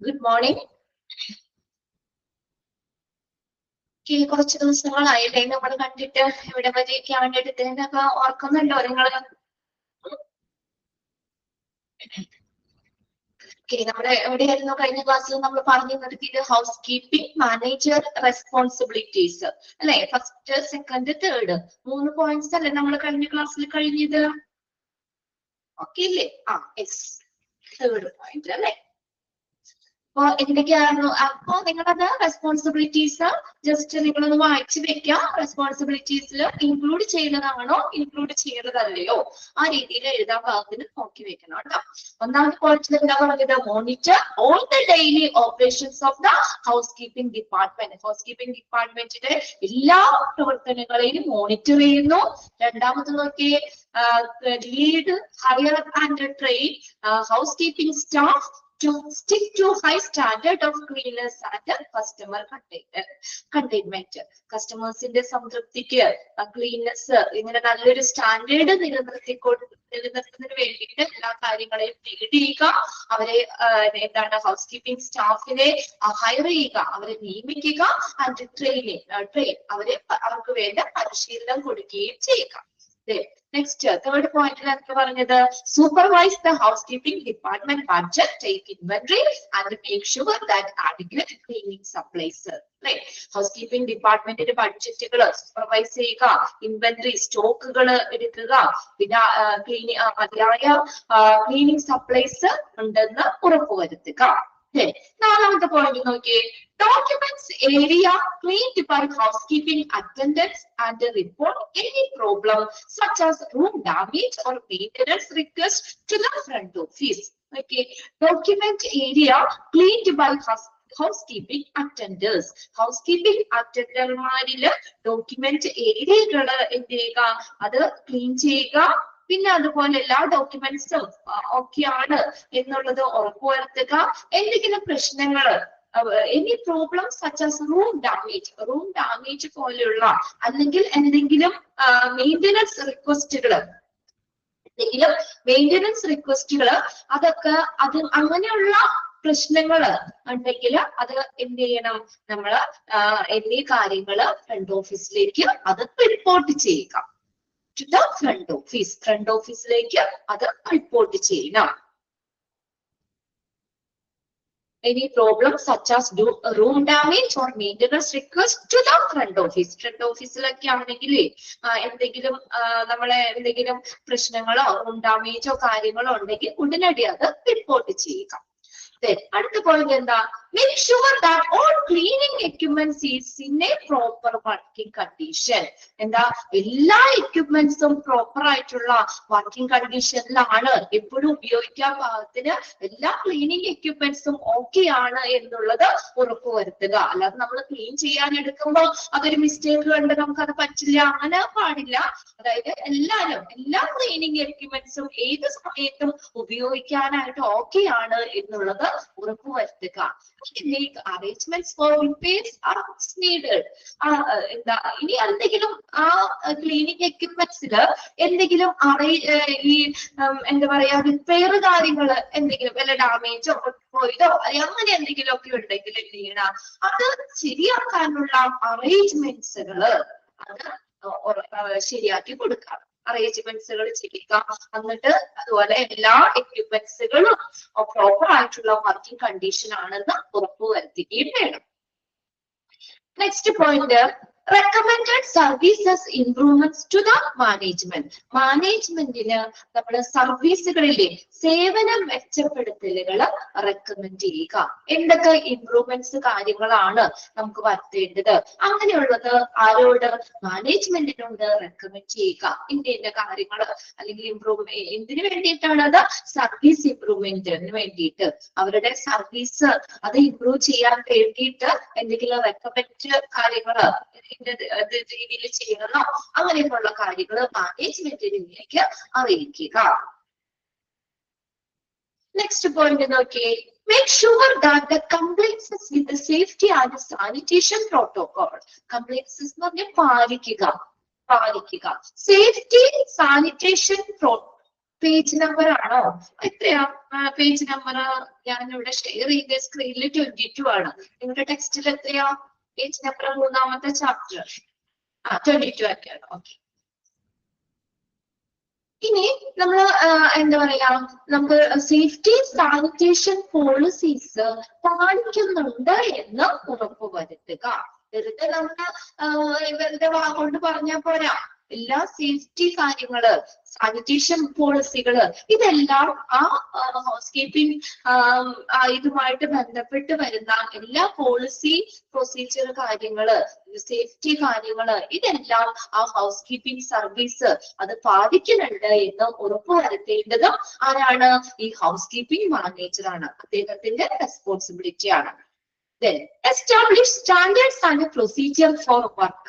Good morning. കുറച്ച് ദിവസങ്ങളായില്ലേ നമ്മൾ കണ്ടിട്ട് ഇവിടെ വരെയൊക്കെയാണ് എടുത്തതിനൊക്കെ ഓർക്കുന്നുണ്ടോ നിങ്ങള്? നമ്മുടെ എവിടെയായിരുന്നു കഴിഞ്ഞ ക്ലാസ്സിൽ നമ്മൾ പറഞ്ഞു നിർത്തിയത്? ഹൗസ് കീപ്പിംഗ് മാനേജർ റെസ്പോൺസിബിലിറ്റീസ് അല്ലെ? ഫസ്റ്റ്, സെക്കൻഡ്, തേർഡ് 3 പോയിന്റ്സ് അല്ലെ നമ്മൾ കഴിഞ്ഞ ക്ലാസ്സിൽ കഴിഞ്ഞത്? ഓക്കെ അല്ലേ? യെസ്, തേർഡ് പോയിന്റ് അല്ലെ? അപ്പൊ എന്തൊക്കെയായിരുന്നു? അപ്പൊ നിങ്ങളത് റെസ്പോൺസിബിലിറ്റീസ് ജസ്റ്റ് നിങ്ങളൊന്ന് വായിച്ചു വെക്കുക. റെസ്പോൺസിബിലിറ്റീസിൽ ഇൻക്ലൂഡ് ചെയ്യുന്നതാണോ ഇൻക്ലൂഡ് ചെയ്യുന്നതല്ലയോ ആ രീതിയിൽ എഴുതാൻ പാകത്തിന് നോക്കി വെക്കണം കേട്ടോ. ഒന്നാമത്തെ പോയിന്റിൽ എന്താ പറഞ്ഞത്? Monitor all the daily operations of the housekeeping department. Housekeeping ഡിപ്പാർട്ട്മെന്റിന്റെ എല്ലാ പ്രവർത്തനങ്ങളെയും മോണിറ്റർ ചെയ്യുന്നു. രണ്ടാമത് നോക്കിയേ, lead, hire and train housekeeping staff to stick to high standard of cleanliness and customer containment. കസ്റ്റമേഴ്സിന്റെ സംതൃപ്തിക്ക് ക്ലീൻനെസ് ഇങ്ങനെ നല്ലൊരു സ്റ്റാൻഡേർഡ് നിലനിർത്തുന്നതിന് വേണ്ടിയിട്ട് എല്ലാ കാര്യങ്ങളെയും ലീഡ് ചെയ്യുക. അവരെ എന്താണ് ഹൗസ് കീപ്പിംഗ് സ്റ്റാഫിനെ ഹയർ ചെയ്യുക, അവരെ നിയമിക്കുക. ആൻഡ് ട്രെയിൻ അവർക്ക് വേണ്ട പരിശീലനം കൊടുക്കുകയും ചെയ്യുക. നെക്സ്റ്റ്, തേർഡ് പോയിന്റിൽ എന്താ പറഞ്ഞത്? Supervise the housekeeping department budget, take inventory and make sure that adequate cleaning supplies. Housekeeping ഡിപ്പാർട്ട്മെന്റിന്റെ ബഡ്ജറ്റുകൾ സൂപ്പർവൈസ് ചെയ്യുക, ഇൻവെന്ററി സ്റ്റോക്കുകൾ എടുക്കുക, പിന്നെ മതിയായ ക്ലീനിങ് സപ്ലൈസ് ഉണ്ടെന്ന് ഉറപ്പുവരുത്തുക. നാലാമത്തെ പോയിന്റ് നോക്കിയേ, documents area cleaned by housekeeping attendants and report any problem such as room damage or maintenance request to the front office. Okay, document area cleaned by housekeeping attendants. Housekeeping attendantമാരില് document ഏരിയകള് എന്ത് ചെയ്യുക? അത് clean ചെയ്യുക. പിന്നെ അതുപോലെ എല്ലാ ഡോക്യുമെന്റ്സും ഓക്കെയാണ് എന്നുള്ളത് ഉറപ്പുവരുത്തുക. എന്തെങ്കിലും പ്രശ്നങ്ങള്, any problems such as room damage പോലെയുള്ള അല്ലെങ്കിൽ എന്തെങ്കിലും മെയിൻ്റനൻസ് റിക്വസ്റ്റുകള് അതൊക്കെ അങ്ങനെയുള്ള പ്രശ്നങ്ങള് ഉണ്ടെങ്കിൽ അത് എന്ത് ചെയ്യണം? നമ്മള് എന്നീ കാര്യങ്ങള് ഫ്രണ്ട് ഓഫീസിലേക്ക് അത് റിപ്പോർട്ട് ചെയ്യുക. ടു ദ ഫ്രണ്ട് ഓഫീസിലേക്ക് അത് റിപ്പോർട്ട് ചെയ്യണം. Any problems such as room damage or maintenance request to the front office. Front ഓഫീസിലൊക്കെ ആണെങ്കിൽ എന്തെങ്കിലും എന്തെങ്കിലും പ്രശ്നങ്ങളോ റൂം ഡാമേജോ കാര്യങ്ങളോ ഉണ്ടെങ്കിൽ ഉടനടി അത് റിപ്പോർട്ട് ചെയ്യുക. അടുത്ത പോയിന്റ് എന്താ? Make sure that all cleaning equipments is in a proper working condition. എന്താ? എല്ലാ എക്യുപ്മെന്റ്സും പ്രോപ്പർ ആയിട്ടുള്ള വർക്കിംഗ് കണ്ടീഷനിലാണ്, എപ്പോഴും ഉപയോഗിക്കാൻ പാകത്തിന് എല്ലാ ക്ലീനിങ് എക്യുപ്മെന്റ്സും ഓക്കെ ആണ് എന്നുള്ളത് ഉറപ്പുവരുത്തുക. അല്ലാതെ നമ്മൾ ക്ലീൻ ചെയ്യാൻ എടുക്കുമ്പോൾ അതൊരു മിസ്റ്റേക്ക് കണ്ട് നമുക്കത് പറ്റില്ല, അങ്ങനെ പാടില്ല. അതായത് എല്ലാ ക്ലീനിങ് എക്യുപ്മെന്റ്സും ഏത് സമയത്തും ഉപയോഗിക്കാനായിട്ട് ഓക്കെ ആണ് എന്നുള്ളത് ഉറപ്പുവരുത്തുക. Make arrangements for repairs as needed. എന്താ ഇനി എന്തെങ്കിലും ആ ക്ലീനിങ് എക്യുപ്മെന്റ്സിൽ എന്തെങ്കിലും എന്താ പറയാ റിപ്പയർ കാര്യങ്ങള് എന്തെങ്കിലും വല്ല ഡാമേജോ പോയതോ അങ്ങനെ എന്തെങ്കിലും ഒക്കെ ഉണ്ടെങ്കിൽ എന്ത് ചെയ്യണം? അത് ശരിയാക്കാനുള്ള അറേഞ്ച്മെന്റ്സുകള് അത് ശരിയാക്കി കൊടുക്കാം. അറേഞ്ച്മെന്റ്സുകൾ ചെയ്യുക. എന്നിട്ട് അതുപോലെ എല്ലാ എക്യുപ്മെന്റ്സുകളും പ്രോപ്പർ ആയിട്ടുള്ള വർക്കിംഗ് കണ്ടീഷൻ ആണെന്ന് ഉറപ്പുവരുത്തുകയും വേണം. Next point, recommended services improvements to the management. മാനേജ്മെന്റിന് നമ്മൾ സർവീസുകളിലെ സേവന മെച്ചപ്പെടുത്തലുകൾ റെക്കമെൻഡ് ചെയ്യുക. എന്തൊക്കെ ഇംപ്രൂവ്മെന്റ്സ് കാര്യങ്ങളാണ് നമുക്ക് വരുത്തേണ്ടത്? അങ്ങനെയുള്ളത് ആരോട്? മാനേജ്മെന്റിനോട് റെക്കമെൻഡ് ചെയ്യുക. ഇന്ത്യന്റെ കാര്യങ്ങൾ അല്ലെങ്കിൽ എന്തിനു വേണ്ടിയിട്ടാണ് അത്? സർവീസ് ഇംപ്രൂവ്മെന്റിന് വേണ്ടിയിട്ട്, അവരുടെ സർവീസ് അത് ഇംപ്രൂവ് ചെയ്യാൻ വേണ്ടിയിട്ട് എന്തെങ്കിലും റെക്കമെൻഡ് കാര്യങ്ങള് രീതിയിൽ ചെയ്യണോ അങ്ങനെയൊക്കെയുള്ള കാര്യങ്ങൾ മാനേജ്മെന്റിലേക്ക് അറിയിക്കുക. നെക്സ്റ്റ് പോയിന്റ് നോക്കിയേ, make sure that the compliances with the safety and sanitation protocol. Compliances എന്ന് പറഞ്ഞാൽ പാലിക്കുക. സേഫ്റ്റി സാനിറ്റേഷൻ പേജ് നമ്പർ ആണോ? എത്രയാ പേജ് നമ്പർ? ഞാൻ ഇവിടെ ഷെയർ ചെയ്ത സ്ക്രീനിൽ 22 ആണ്. നിങ്ങളുടെ ടെക്സ്റ്റിൽ എത്രയാ പേജ് നമ്പർ? മൂന്നാമത്തെ ചാപ്റ്റർ 22 ഒക്കെയാണ്. ഓക്കെ. ഇനി നമ്മൾ എന്താ പറയാ, നമുക്ക് സേഫ്റ്റി സാനിറ്റേഷൻ പോളിസീസ് പാലിക്കുന്നുണ്ട് എന്ന് ഉറപ്പുവരുത്തുക. വെറുതെ നമ്മൾ ഇവരുടെ വാഗോണ്ട് പറഞ്ഞാൽ പോരാ. എല്ലാ സേഫ്റ്റി കാര്യങ്ങള്, സാനിറ്റേഷൻ പോളിസികള്, ഇതെല്ലാം ആ ഹൗസ് കീപ്പിംഗ് ഇതുമായിട്ട് ബന്ധപ്പെട്ട് വരുന്ന എല്ലാ പോളിസി പ്രൊസീജിയർ കാര്യങ്ങള്, സേഫ്റ്റി കാര്യങ്ങള്, ഇതെല്ലാം ആ ഹൗസ് കീപ്പിംഗ് സർവീസ് അത് പാലിക്കുന്നുണ്ട് എന്ന് ഉറപ്പുവരുത്തേണ്ടത് ആരാണ്? ഈ ഹൗസ് കീപ്പിംഗ് മാനേജറാണ്. അദ്ദേഹത്തിന്റെ റെസ്പോൺസിബിലിറ്റി ആണ്. Then establish standards and procedure for work.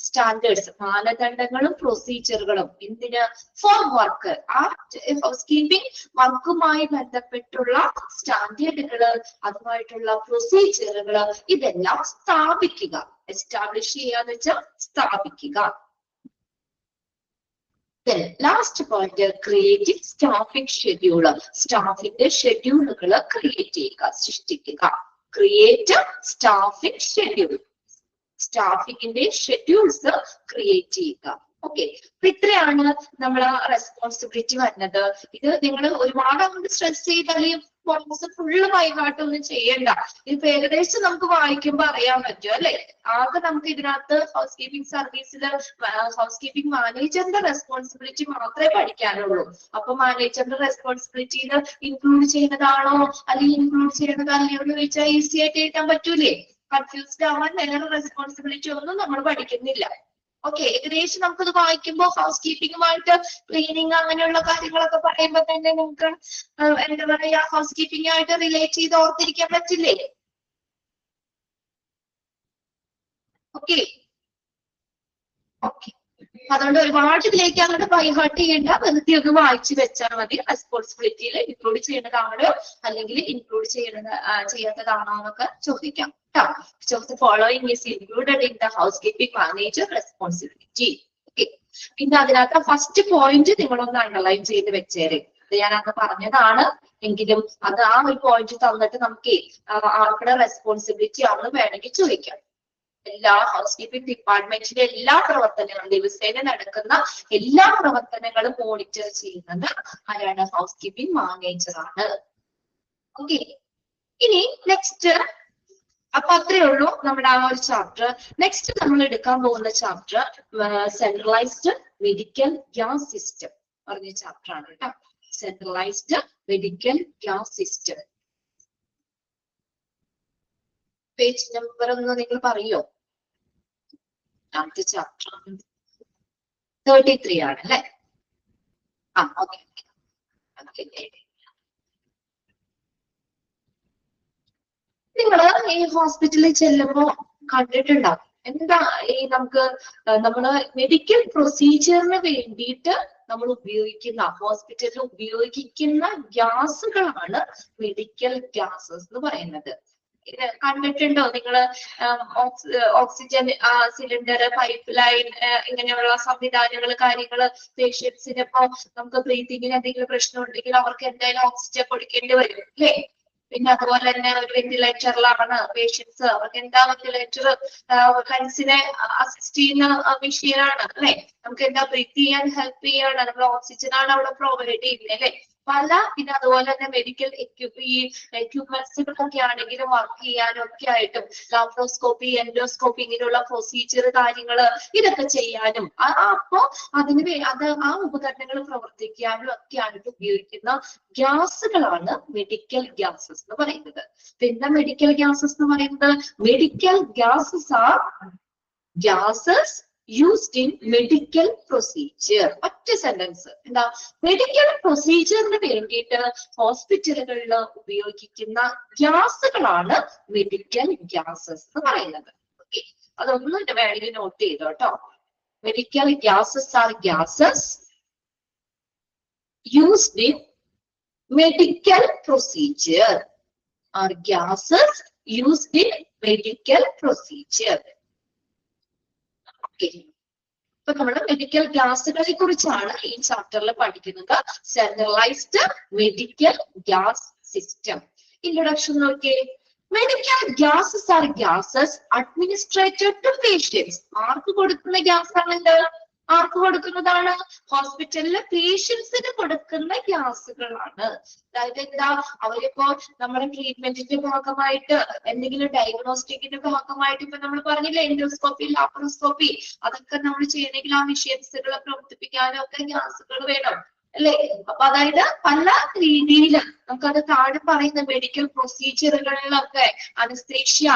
Standards, മാനദണ്ഡങ്ങളും പ്രൊസീജിയറുകളും എന്തിന്? Four work. ആ ഹൗസ് കീപ്പിംഗ് വർക്കുമായി ബന്ധപ്പെട്ടുള്ള സ്റ്റാൻഡേർഡുകള്, അതുമായിട്ടുള്ള പ്രൊസീജിയറുകള്, ഇതെല്ലാം സ്ഥാപിക്കുക. എസ്റ്റാബ്ലിഷ് ചെയ്യാന്ന് വെച്ചാൽ സ്ഥാപിക്കുക. Then last point, creating staffing schedule. സ്റ്റാഫിന്റെ ഷെഡ്യൂളുകള് ക്രിയേറ്റ് ചെയ്യുക, സൃഷ്ടിക്കുക. Create staffing schedule. സ്റ്റാഫിങ്ങിന്റെ ഷെഡ്യൂൾസ് ക്രിയേറ്റ് ചെയ്യുക. ഓക്കെ. അപ്പൊ ഇത്രയാണ് നമ്മളെ റെസ്പോൺസിബിലിറ്റി വരുന്നത്. ഇത് നിങ്ങൾ ഒരുപാട് അങ്ങോട്ട് സ്ട്രെസ് ചെയ്ത് അല്ലെങ്കിൽ ഫുള്ള് ബൈഹാർട്ടൊന്നും ചെയ്യണ്ട. ഇതിപ്പോ ഏകദേശം നമുക്ക് വായിക്കുമ്പോൾ അറിയാൻ പറ്റും അല്ലെ. ആകെ നമുക്ക് ഇതിനകത്ത് ഹൗസ് കീപ്പിംഗ് സർവീസിൽ ഹൗസ് കീപ്പിംഗ് മാനേജറിന്റെ റെസ്പോൺസിബിലിറ്റി മാത്രമേ പഠിക്കാനുള്ളൂ. അപ്പൊ മാനേജറിന്റെ റെസ്പോൺസിബിലിറ്റിയിൽ ഇൻക്ലൂഡ് ചെയ്യുന്നതാണോ അല്ലെങ്കിൽ ഇൻക്ലൂഡ് ചെയ്യുന്നതല്ലയോ എന്ന് ചോദിച്ചാൽ ഈസി ആയിട്ട് എഴുതാൻ പറ്റൂലേ. കൺഫ്യൂസ്ഡ് ആവാൻ വേറെ റെസ്പോൺസിബിലിറ്റി ഒന്നും നമ്മൾ പഠിക്കുന്നില്ല. ഓക്കെ. ഏകദേശം നമുക്കത് വായിക്കുമ്പോൾ ഹൗസ് കീപ്പിംഗുമായിട്ട് ക്ലീനിങ് അങ്ങനെയുള്ള കാര്യങ്ങളൊക്കെ പറയുമ്പോൾ തന്നെ നമുക്ക് എന്താ പറയാ, ഹൗസ് കീപ്പിംഗ് ആയിട്ട് റിലേറ്റ് ചെയ്ത് ഓർത്തിരിക്കാൻ പറ്റില്ലേ? ഓക്കെ. ഓക്കെ. അതുകൊണ്ട് ഒരുപാട് ഇതിലേക്ക് അങ്ങോട്ട് ബൈഹാർട്ട് ചെയ്യേണ്ട. വെറുതെ ഒന്ന് വായിച്ചു വെച്ചാൽ മതി. റെസ്പോൺസിബിലിറ്റിയിൽ ഇൻക്ലൂഡ് ചെയ്യേണ്ടതാണോ അല്ലെങ്കിൽ ഇൻക്ലൂഡ് ചെയ്യാത്തതാണോ എന്നൊക്കെ ചോദിക്കാം. The following is included in the housekeeping manager responsibility. Okay. പിന്നെ അതിനകത്ത് ഫസ്റ്റ് പോയിന്റ് നിങ്ങളൊന്ന് അണ്ടർലൈൻ ചെയ്ത് വെച്ചേരെ. ഇത് ഞാൻ അന്ന് പറഞ്ഞതാണ്, എങ്കിലും അത് ആ ഒരു പോയിന്റ് തന്നിട്ട് നമുക്ക് ആർക്കുടെ റെസ്പോൺസിബിലിറ്റി ആണെന്ന് വേണമെങ്കിൽ ചോദിക്കാം. എല്ലാ ഹൗസ് കീപ്പിംഗ് ഡിപ്പാർട്ട്മെന്റിന്റെ എല്ലാ പ്രവർത്തനങ്ങളും, ദിവസേന നടക്കുന്ന എല്ലാ പ്രവർത്തനങ്ങളും മോണിറ്റർ ചെയ്യുന്നത് ആരാണ്? ഹൗസ് കീപ്പിംഗ് മാനേജറാണ്. ഓക്കെ. ഇനി നെക്സ്റ്റ്, അപ്പൊ അത്രയേ ഉള്ളൂ നമ്മുടെ ആ ഒരു ചാപ്റ്റർ. നെക്സ്റ്റ് നമ്മൾ എടുക്കാൻ പോകുന്ന chapter centralised medical gas system പറഞ്ഞ ചാപ്റ്റർ ആണ് കേട്ടോ. Centralised medical gas system. Page number ഒന്ന് നിങ്ങൾ പറയോ? അടുത്ത ചാപ്റ്റർ 33 ആണ് അല്ലെ? ഓക്കെ. നിങ്ങള് ഈ ഹോസ്പിറ്റലിൽ ചെല്ലുമ്പോ കണ്ടിട്ടുണ്ടാവും, എന്താ ഈ നമ്മള് മെഡിക്കൽ പ്രൊസീജിയറിന് വേണ്ടിയിട്ട് നമ്മൾ ഉപയോഗിക്കുന്ന, ഹോസ്പിറ്റലിൽ ഉപയോഗിക്കുന്ന ഗ്യാസുകളാണ് മെഡിക്കൽ ഗ്യാസസ് എന്ന് പറയുന്നത്. കണ്ടിട്ടുണ്ടോ നിങ്ങള്? ഓക്സിജൻ സിലിണ്ടർ, പൈപ്പ് ലൈൻ, ഇങ്ങനെയുള്ള സംവിധാനങ്ങൾ, കാര്യങ്ങള്. പേഷ്യൻസിന് ഇപ്പൊ നമുക്ക് ബ്രീത്തിങ്ങിന് എന്തെങ്കിലും പ്രശ്നം ഉണ്ടെങ്കിൽ അവർക്ക് എന്തായാലും ഓക്സിജൻ കൊടുക്കേണ്ടി വരും അല്ലേ? പിന്നെ അതുപോലെ തന്നെ ഒരു വെന്റിലേറ്ററിലാണ് പേഷ്യൻസ്, അവർക്ക് എന്താ വെന്റിലേറ്റർ ലങ്സിനെ അസിസ്റ്റ് ചെയ്യുന്ന മെഷീനാണ് അല്ലെ. നമുക്ക് എന്താ ബ്രീത്ത് ചെയ്യാൻ ഹെൽപ്പ് ചെയ്യാണ്, നമ്മൾ ഓക്സിജൻ ആണ് അവിടെ പ്രൊവൈഡ് ചെയ്യുന്നത് അല്ലെ. പല പിന്നെ അതുപോലെ തന്നെ മെഡിക്കൽ എക്യുപ്മെന്റ്സുകളൊക്കെ ആണെങ്കിലും വർക്ക് ചെയ്യാനും ഒക്കെ ആയിട്ടും ലാപ്രോസ്കോപ്പി, എൻഡോസ്കോപ്പി ഇങ്ങനെയുള്ള പ്രൊസീജിയർ കാര്യങ്ങള് ഇതൊക്കെ ചെയ്യാനും അപ്പോ അത് ആ ഉപകരണങ്ങൾ പ്രവർത്തിക്കാനും ഒക്കെ ആയിട്ട് ഉപയോഗിക്കുന്ന ഗ്യാസുകളാണ് മെഡിക്കൽ ഗ്യാസസ് എന്ന് പറയുന്നത്. പിന്നെ മെഡിക്കൽ ഗ്യാസസ് എന്ന് പറയുന്നത്, medical gases are gases used in medical procedure. ഒറ്റ സെന്റൻസ് എന്താ? മെഡിക്കൽ പ്രൊസീജിയറിന് വേണ്ടിയിട്ട് ഹോസ്പിറ്റലുകളിൽ ഉപയോഗിക്കുന്ന ഗ്യാസുകളാണ് മെഡിക്കൽ ഗ്യാസസ് എന്ന് പറയുന്നത്. ഓക്കെ. അതൊന്നും വേണമെങ്കിൽ നോട്ട് ചെയ്തോ കേട്ടോ. Medical gases are gases used in medical procedure. Are gases used in medical procedure. ഇപ്പൊ നമ്മൾ മെഡിക്കൽ ഗ്യാസുകളെ കുറിച്ചാണ് ഈ ചാപ്റ്ററിൽ പഠിക്കുന്നത്. Centralised medical gas system. Introduction നോക്കിയേ. Medical gases are gases administered to patients. ആർക്ക് കൊടുക്കുന്ന ഗ്യാസ് ആണത്? ആർക്ക് കൊടുക്കുന്നതാണ്? ഹോസ്പിറ്റലിലെ പേഷ്യൻസിന് കൊടുക്കുന്ന ഗ്യാസുകളാണ്. അതായത് എന്താ, അവരിപ്പോ നമ്മുടെ ട്രീറ്റ്മെന്റിന്റെ ഭാഗമായിട്ട് എന്തെങ്കിലും ഡയഗ്നോസ്റ്റിക്കിന്റെ ഭാഗമായിട്ട് ഇപ്പൊ നമ്മൾ പറഞ്ഞില്ലേ എൻഡോസ്കോപ്പി, ലാപ്രോസ്കോപ്പി, അതൊക്കെ നമ്മൾ ചെയ്യണമെങ്കിൽ ആ മെഷീൻസുകൾ പ്രവർത്തിപ്പിക്കാനും ഒക്കെ ഗ്യാസുകൾ വേണം അല്ലെ. അപ്പൊ അതായത് പല രീതിയിൽ നമുക്കത് താഴെ പറയുന്ന മെഡിക്കൽ പ്രൊസീജിയറുകളിലൊക്കെ അനസ്തേഷ്യ,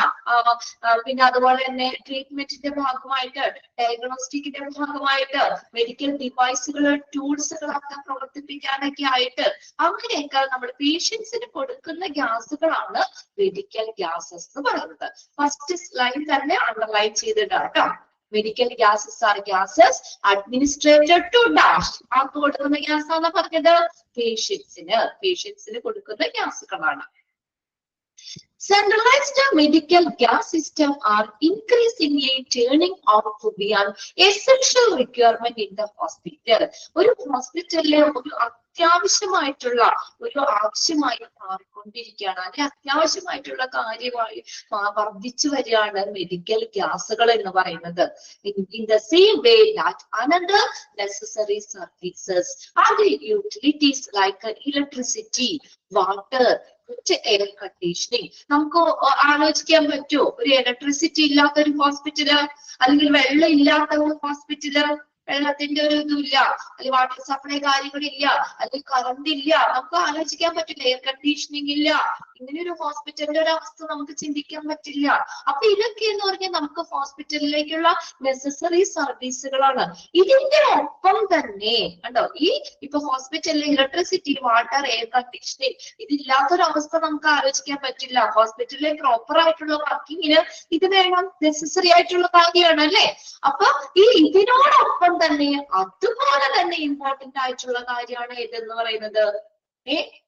പിന്നെ അതുപോലെ തന്നെ ട്രീറ്റ്മെന്റിന്റെ ഭാഗമായിട്ട്, ഡയഗ്നോസ്റ്റിക്കിന്റെ ഭാഗമായിട്ട് മെഡിക്കൽ ഡിവൈസുകൾ, ടൂൾസുകളൊക്കെ പ്രവർത്തിപ്പിക്കാനൊക്കെ ആയിട്ട് അങ്ങനെയൊക്കെ നമ്മൾ പേഷ്യൻസിന് കൊടുക്കുന്ന ഗ്യാസുകളാണ് മെഡിക്കൽ ഗ്യാസസ് എന്ന് പറയുന്നത്. ഫസ്റ്റ് ലൈൻ തന്നെ അണ്ടർലൈൻ ചെയ്തിട്ടാണ് കേട്ടോ. Medical gases are gases administered to dash. ആർക്ക് കൊടുക്കുന്ന ഗ്യാസ് ആണെന്ന് പറഞ്ഞത്? പേഷ്യൻസിന് കൊടുക്കുന്ന ഗ്യാസുകളാണ്. Centralized medical gas system are increasingly turning out to be an essential requirement in the hospital. ഒരു ഹോസ്പിറ്റലിലെ ഒരു അത്യാവശ്യമായിട്ടുള്ള ഒരു ആവശ്യമായി മാറിക്കൊണ്ടിരിക്കുകയാണ്. അതിന് അത്യാവശ്യമായിട്ടുള്ള കാര്യമായി വർദ്ധിച്ചു വരികയാണ് മെഡിക്കൽ ഗ്യാസുകൾ എന്ന് പറയുന്നത്. In the same way that another necessary services are the utilities like electricity, water, air conditioning. നമുക്ക് ആലോചിക്കാൻ പറ്റുമോ ഒരു ഇലക്ട്രിസിറ്റി ഇല്ലാത്ത ഒരു ഹോസ്പിറ്റല്, അല്ലെങ്കിൽ വെള്ളം ഇല്ലാത്ത ഒരു ഹോസ്പിറ്റല്? വെള്ളത്തിന്റെ ഒരു ഇതുമില്ല, അല്ലെങ്കിൽ വാട്ടർ സപ്ലൈ കാര്യങ്ങളില്ല, അല്ലെങ്കിൽ കറണ്ട് ഇല്ല, നമുക്ക് ആലോചിക്കാൻ പറ്റില്ല. എയർ കണ്ടീഷനിങ് ഇല്ല, ഇങ്ങനെ ഒരു ഹോസ്പിറ്റലിന്റെ ഒരു അവസ്ഥ നമുക്ക് ചിന്തിക്കാൻ പറ്റില്ല. അപ്പൊ ഇതൊക്കെ എന്ന് പറഞ്ഞാൽ നമുക്ക് ഹോസ്പിറ്റലിലേക്കുള്ള നെസസറി സർവീസുകളാണ്. ഇതിന്റെ ഒപ്പം തന്നെ കണ്ടോ, ഈ ഇപ്പൊ ഹോസ്പിറ്റലിൽ ഇലക്ട്രിസിറ്റി, വാട്ടർ, എയർ കണ്ടീഷനിങ് ഇതില്ലാത്തൊരവസ്ഥ നമുക്ക് ആലോചിക്കാൻ പറ്റില്ല. ഹോസ്പിറ്റലിലെ പ്രോപ്പർ ആയിട്ടുള്ള വർക്കിങ്ങിന് ഇത് വേണം, നെസസറി ആയിട്ടുള്ള കാര്യമാണ് അല്ലെ. അപ്പൊ ഈ ഇതിനോടൊപ്പം തന്നെ അതുപോലെ തന്നെ ഇമ്പോർട്ടന്റ് ആയിട്ടുള്ള കാര്യമാണ് ഇതെന്ന് പറയുന്നത്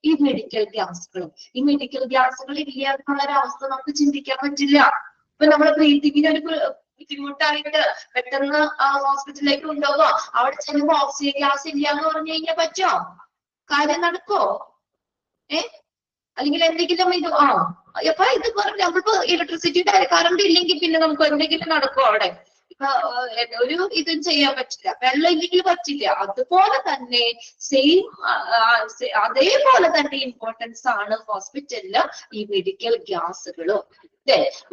ഈ മെഡിക്കൽ ഗ്യാസുകളും. ഈ മെഡിക്കൽ ഗ്യാസുകൾ ഇല്ല എന്നുള്ളൊരവസ്ഥ നമുക്ക് ചിന്തിക്കാൻ പറ്റില്ല. ഇപ്പൊ നമ്മുടെ ബ്രീത്തിങ്ങിന് ഒരു ബുദ്ധിമുട്ടായിട്ട് പെട്ടെന്ന് ഹോസ്പിറ്റലിലേക്ക് കൊണ്ടുപോകുമ്പോ അവിടെ ചെല്ലുമ്പോ ഓക്സിജൻ ഗ്യാസ് ഇല്ല എന്ന് പറഞ്ഞു കഴിഞ്ഞാൽ പറ്റോ? കാര്യം നടക്കോ? അല്ലെങ്കിൽ എന്തെങ്കിലും ഇത് അപ്പൊ ഇത് നമ്മളിപ്പോ ഇലക്ട്രിസിറ്റി കറണ്ട് ഇല്ലെങ്കിൽ പിന്നെ നമുക്ക് എന്തെങ്കിലും നടക്കുമോ അവിടെ? ഇപ്പൊ ഒരു ഇതും ചെയ്യാൻ പറ്റില്ല, വെള്ളം ഇല്ലെങ്കിൽ പറ്റില്ല. അതുപോലെ തന്നെ അതേപോലെ തന്നെ ഇമ്പോർട്ടൻസ് ആണ് ഹോസ്പിറ്റലില് ഈ മെഡിക്കൽ ഗ്യാസുകളും.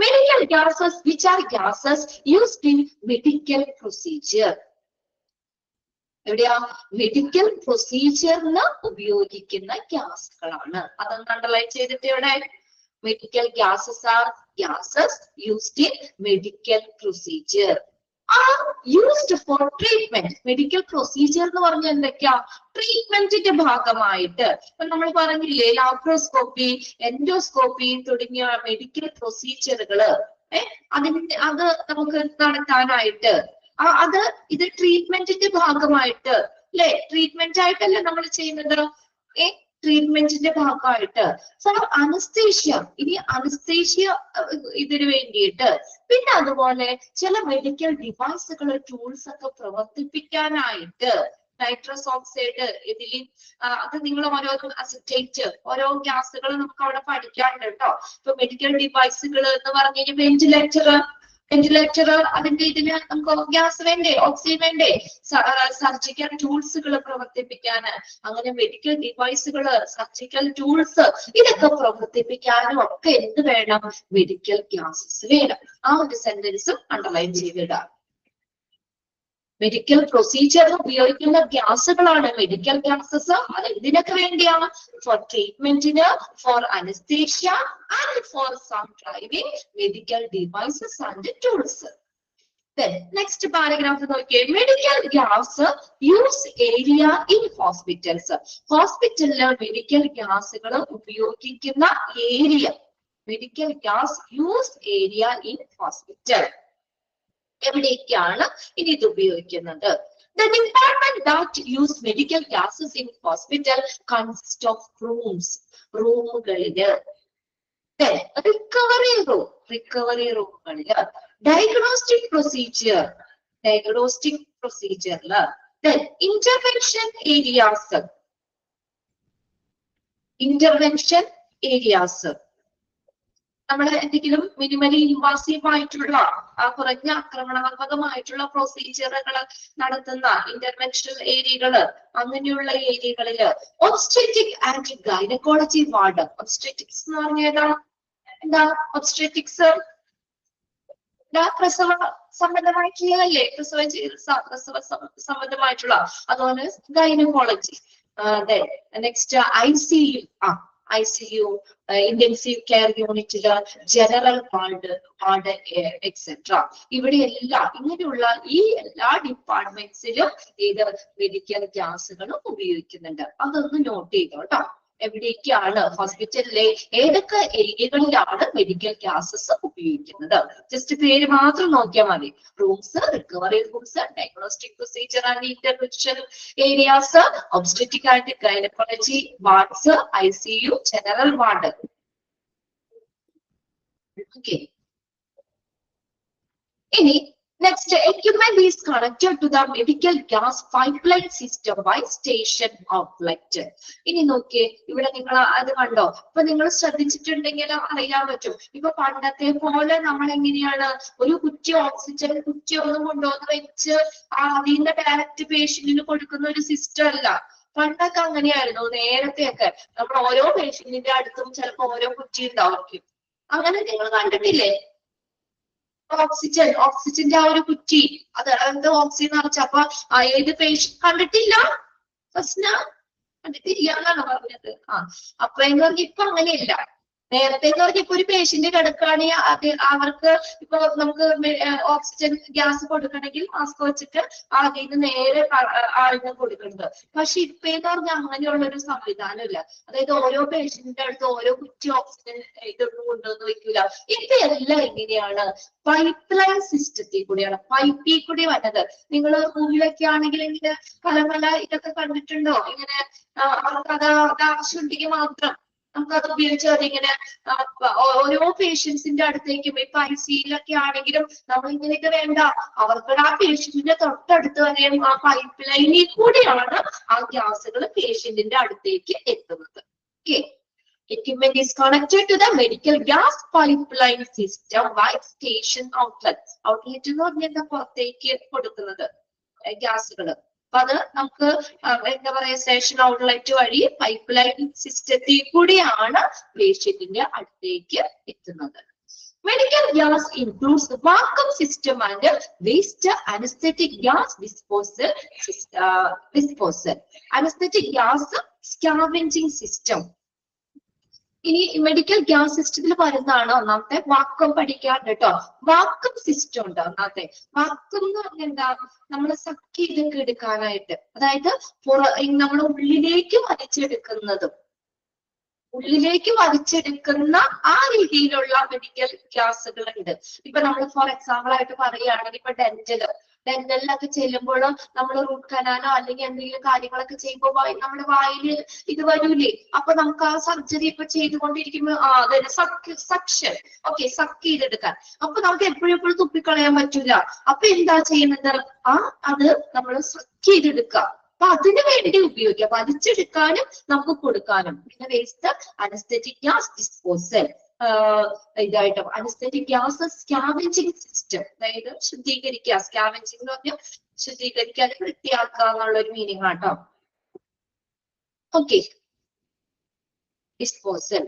Medical gases which are gases used in medical procedure. എവിടെയാ? മെഡിക്കൽ പ്രൊസീജിയറിന് ഉപയോഗിക്കുന്ന ഗ്യാസുകളാണ്. അതൊന്ന് അണ്ടർലൈൻ ചെയ്തിട്ട് ഇവിടെ medical gases are gases used in medical procedure are used for treatment. Medical procedure എന്ന് പറഞ്ഞാൽ എന്തൊക്കെയാ? ട്രീറ്റ്മെന്റിന്റെ ഭാഗമായിട്ട് ഇപ്പൊ നമ്മൾ പറഞ്ഞില്ലേ ലാപ്രോസ്കോപ്പി, എൻഡോസ്കോപ്പി തുടങ്ങിയ മെഡിക്കൽ പ്രൊസീജിയറുകള് അത് നമുക്ക് നടത്താനായിട്ട് ഇത് ട്രീറ്റ്മെന്റിന്റെ ഭാഗമായിട്ട് അല്ലെ, ട്രീറ്റ്മെന്റ് ആയിട്ടല്ലേ നമ്മൾ ചെയ്യുന്നത്. ട്രീറ്റ്മെന്റിന്റെ ഭാഗമായിട്ട് അനസ്തേഷ്യ, ഇനി അനസ്തേഷ്യ ഇതിനു വേണ്ടിയിട്ട്, പിന്നെ അതുപോലെ ചില മെഡിക്കൽ ഡിവൈസുകൾ, ടൂൾസ് ഒക്കെ പ്രവർത്തിപ്പിക്കാനായിട്ട് നൈട്രസ് ഓക്സൈഡ്, ഇതിൽ അത് നിങ്ങൾ ഓരോ അസിറ്റേറ്റ്, ഓരോ ഗ്യാസുകൾ നമുക്ക് അവിടെ പഠിക്കാനുണ്ട് കേട്ടോ. ഇപ്പൊ മെഡിക്കൽ ഡിവൈസുകൾ എന്ന് പറഞ്ഞു കഴിഞ്ഞാൽ വെന്റിലേറ്റർ അതിന്റെ ഇതിന് നമുക്ക് ഗ്യാസ് വേണ്ടേ, ഓക്സിജൻ വേണ്ടേ, സർജിക്കൽ ടൂൾസുകൾ പ്രവർത്തിപ്പിക്കാന്, അങ്ങനെ മെഡിക്കൽ ഡിവൈസുകള്, സർജിക്കൽ ടൂൾസ് ഇതൊക്കെ പ്രവർത്തിപ്പിക്കാനും ഒക്കെ എന്ത് വേണം? മെഡിക്കൽ ഗ്യാസസ് വേണം. ആ ഒരു സെന്റൻസും അണ്ടർലൈൻ ചെയ്തിടാം. മെഡിക്കൽ പ്രൊസീജിയറിൽ ഉപയോഗിക്കുന്ന ഗ്യാസുകളാണ് മെഡിക്കൽ ഗ്യാസസ്. അത് ഇതിനൊക്കെ വേണ്ടിയാണ്? ഫോർ ട്രീറ്റ്മെന്റിന്, for anaesthesia and for some driving medical devices and tools. Next paragraph നോക്കിയേ. Medical gas use area in hospitals. ഹോസ്പിറ്റലില് മെഡിക്കൽ ഗ്യാസുകൾ ഉപയോഗിക്കുന്ന area, medical gas use area in hospital. എവിടേക്കാണ് ഇനി ഇത് ഉപയോഗിക്കുന്നത്? The department that use medical gases in hospital consists of rooms. റൂമുകളില് recovery റൂമുകളില് ഡയഗ്നോസ്റ്റിക് പ്രൊസീജിയർ, ഡയഗ്നോസ്റ്റിക് പ്രൊസീജിയറില്. ഇന്റർവെൻഷൻ ഏരിയാസ്, ഇന്റർവെൻഷൻ ഏരിയാസ് നമ്മൾ എന്തെങ്കിലും മിനിമലി ഇൻവാസീവ് ആയിട്ടുള്ള കുറഞ്ഞ ആക്രമണാത്മകമായിട്ടുള്ള പ്രൊസീജിയറുകൾ നടത്തുന്ന ഇന്റർവെൻഷണൽ ഏരിയകള്, അങ്ങനെയുള്ള ഏരിയകളില് obstetric and gynaecology ward. Obstetrics എന്ന് പറഞ്ഞാൽ എന്താ? ഒബ്സ്റ്ററ്റിക്സ് പ്രസവ സംബന്ധമായിട്ടുള്ളതല്ലേ, പ്രസവ ചികിത്സ, പ്രസവ സംബന്ധമായിട്ടുള്ള. അതുപോലെ gynaecology. Next ICU, ICU, intensive care യൂണിറ്റില്, ജനറൽ വാർഡ് എക്സെട്ര. ഇവിടെ എല്ലാം ഇങ്ങനെയുള്ള ഈ എല്ലാ ഡിപ്പാർട്ട്മെന്റ്സിലും ഇത് മെഡിക്കൽ ഗ്യാസുകളും ഉപയോഗിക്കുന്നുണ്ട്. അതൊന്ന് നോട്ട് ചെയ്തോ കേട്ടോ. എവിടേക്കാണ് ഹോസ്പിറ്റലിലെ ഏതൊക്കെ ഏരിയകളിലാണ് മെഡിക്കൽ ഗ്യാസസ് ഉപയോഗിക്കുന്നത്? ജസ്റ്റ് പേര് മാത്രം നോക്കിയാൽ മതി. Rooms, recovery rooms, diagnostic procedure and intervention areas, obstetric and gynaecology wards, ICU, general ward. Okay, ഇനി next, equipment is connected to the medical gas pipeline system by station outlet. ഇനി നോക്കിയേ, ഇവിടെ നിങ്ങൾ അത് കണ്ടോ? ഇപ്പൊ നിങ്ങൾ ശ്രദ്ധിച്ചിട്ടുണ്ടെങ്കിൽ അറിയാൻ പറ്റും. ഇപ്പൊ പണ്ടത്തെ പോലെ നമ്മൾ എങ്ങനെയാണ് ഒരു കുറ്റി ഓക്സിജൻ കുറ്റി ഒന്നും കൊണ്ടുവന്ന് വെച്ച് അതിന്റെ ഡയറക്റ്റ് പേഷ്യന്റിന് കൊടുക്കുന്ന ഒരു സിസ്റ്റം അല്ല. പണ്ടൊക്കെ അങ്ങനെയായിരുന്നു. നേരത്തെയൊക്കെ നമ്മൾ ഓരോ പേഷ്യന്റിന്റെ അടുത്തും ചിലപ്പോ ഓരോ കുറ്റി ഉണ്ടാവും. അങ്ങനെ നിങ്ങൾ കണ്ടിട്ടില്ലേ? ഓക്സിജന്റെ ആ ഒരു കുറ്റി, അത് ഓക്സിജൻ നിറച്ചപ്പോ ഏത് പേഷ്യന്റ് കണ്ടിട്ടില്ല? ഫസ്റ്റ് കണ്ടിട്ടില്ല എന്നാണ് പറഞ്ഞത്. അപ്പൊ എന്ന് പറഞ്ഞ ഇപ്പൊ അങ്ങനെയല്ല. നേരത്തെ എന്ന് പറഞ്ഞ ഇപ്പൊ ഒരു പേഷ്യന്റ് കിടക്കുകയാണെങ്കിൽ അവർക്ക് ഇപ്പൊ നമുക്ക് ഓക്സിജൻ ഗ്യാസ് കൊടുക്കണമെങ്കിൽ മാസ്ക് വെച്ചിട്ട് അതിന് നേരെ ആളിന് കൊടുക്കുന്നത്. പക്ഷെ ഇപ്പൊ എന്ന് പറഞ്ഞാൽ അങ്ങനെയുള്ള ഒരു സംവിധാനം ഇല്ല. അതായത് ഓരോ പേഷ്യന്റിന്റെ അടുത്ത് ഓരോ കുറ്റി ഓക്സിജൻ ഇതൊന്നും കൊണ്ടുവന്ന് വെക്കൂല. ഇപ്പൊ എല്ലാം എങ്ങനെയാണ്? പൈപ്പ് ലൈൻ സിസ്റ്റത്തിൽ കൂടിയാണ്, പൈപ്പിൽ കൂടി വന്നത്. നിങ്ങൾ മൂവിലൊക്കെ ആണെങ്കിൽ ഇങ്ങനെ പല ഇതൊക്കെ കണ്ടിട്ടുണ്ടോ? ഇങ്ങനെ അവർക്കത് ആവശ്യമുണ്ടെങ്കിൽ മാത്രം നമുക്കത് ഉപയോഗിച്ച് അതിങ്ങനെ ഓരോ പേഷ്യൻസിന്റെ അടുത്തേക്കും, ഇപ്പൊ ICUലൊക്കെ ആണെങ്കിലും നമ്മൾ ഇങ്ങനെയൊക്കെ വേണ്ട, അവർക്ക് ആ പേഷ്യന്റിന്റെ തൊട്ടടുത്ത് വരെയും ആ പൈപ്പ് ലൈനിൽ കൂടിയാണ് ആ ഗ്യാസുകൾ പേഷ്യന്റിന്റെ അടുത്തേക്ക് എത്തുന്നത്. Okay, equipment is connected to the medical gas pipeline system by station outlets. Outlet എന്ന് പറഞ്ഞാൽ പുറത്തേക്ക് കൊടുക്കുന്നത് ഗ്യാസുകള്. അപ്പൊ അത് നമുക്ക് എന്താ പറയാ, സ്റ്റേഷൻ ഔട്ട്ലെറ്റ് വഴി പൈപ്പ് ലൈൻ സിസ്റ്റത്തിൽ കൂടിയാണ് പേഷ്യന്റിന്റെ അടുത്തേക്ക് എത്തുന്നത്. Medical gas includes the vacuum system and waste anesthetic gas disposal. Anesthetic gas scavenging system. ഇനി മെഡിക്കൽ ഗ്യാസ് സിസ്റ്റത്തിൽ വരുന്നതാണ് ഒന്നാമത്തെ. വാക്വം പഠിക്കാണ്ട് കേട്ടോ. വാക്വം സിസ്റ്റം ഉണ്ട് ഒന്നാമത്തെ. വാക്വം എന്ന് പറഞ്ഞാൽ എന്താ? നമ്മൾ സക്ക് ചെയ്തൊക്കെ എടുക്കാനായിട്ട്, അതായത് നമ്മൾ ഉള്ളിലേക്ക് വലിച്ചെടുക്കുന്ന ആ രീതിയിലുള്ള മെഡിക്കൽ ഗ്യാസുകൾ ഉണ്ട്. ഇപ്പൊ നമ്മൾ ഫോർ എക്സാമ്പിൾ ആയിട്ട് പറയുകയാണെങ്കിൽ ഇപ്പൊ ഡെന്റലിലൊക്കെ ചെല്ലുമ്പോൾ നമ്മൾ റൂട്ട് കനാലോ അല്ലെങ്കിൽ എന്തെങ്കിലും കാര്യങ്ങളൊക്കെ ചെയ്യുമ്പോൾ നമ്മുടെ വായില് ഇത് വരൂലേ? അപ്പൊ നമുക്ക് ആ സർജറി ഇപ്പൊ ചെയ്തുകൊണ്ടിരിക്കുമ്പോൾ സക്ഷൻ, ഓക്കെ, സക്ക് ചെയ്തെടുക്കാൻ. അപ്പൊ നമുക്ക് എപ്പോഴും തുപ്പിക്കളയാൻ പറ്റൂല. അപ്പൊ എന്താ ചെയ്യുന്നത്? അത് നമ്മൾ സക്ക് ചെയ്തെടുക്കുക. അപ്പൊ അതിനു വേണ്ടി ഉപയോഗിക്കാം, വലിച്ചെടുക്കാനും നമുക്ക് കൊടുക്കാനും. പിന്നെ വേസ്റ്റ് അനസ്തെറ്റിക് ഗ്യാസ് ഡിസ്പോസൽ ഇതായിട്ട് അനസ്തെറ്റിക് ഗ്യാസ് സ്കാവെഞ്ചിങ് സിസ്റ്റം, അതായത് ശുദ്ധീകരിക്കുക. സ്കാവെഞ്ചിങ് എന്ന് പറഞ്ഞാൽ ശുദ്ധീകരിക്കാൻ, വൃത്തിയാക്കുക എന്നുള്ള ഒരു മീനിങ് ആട്ടോ. Okay, disposal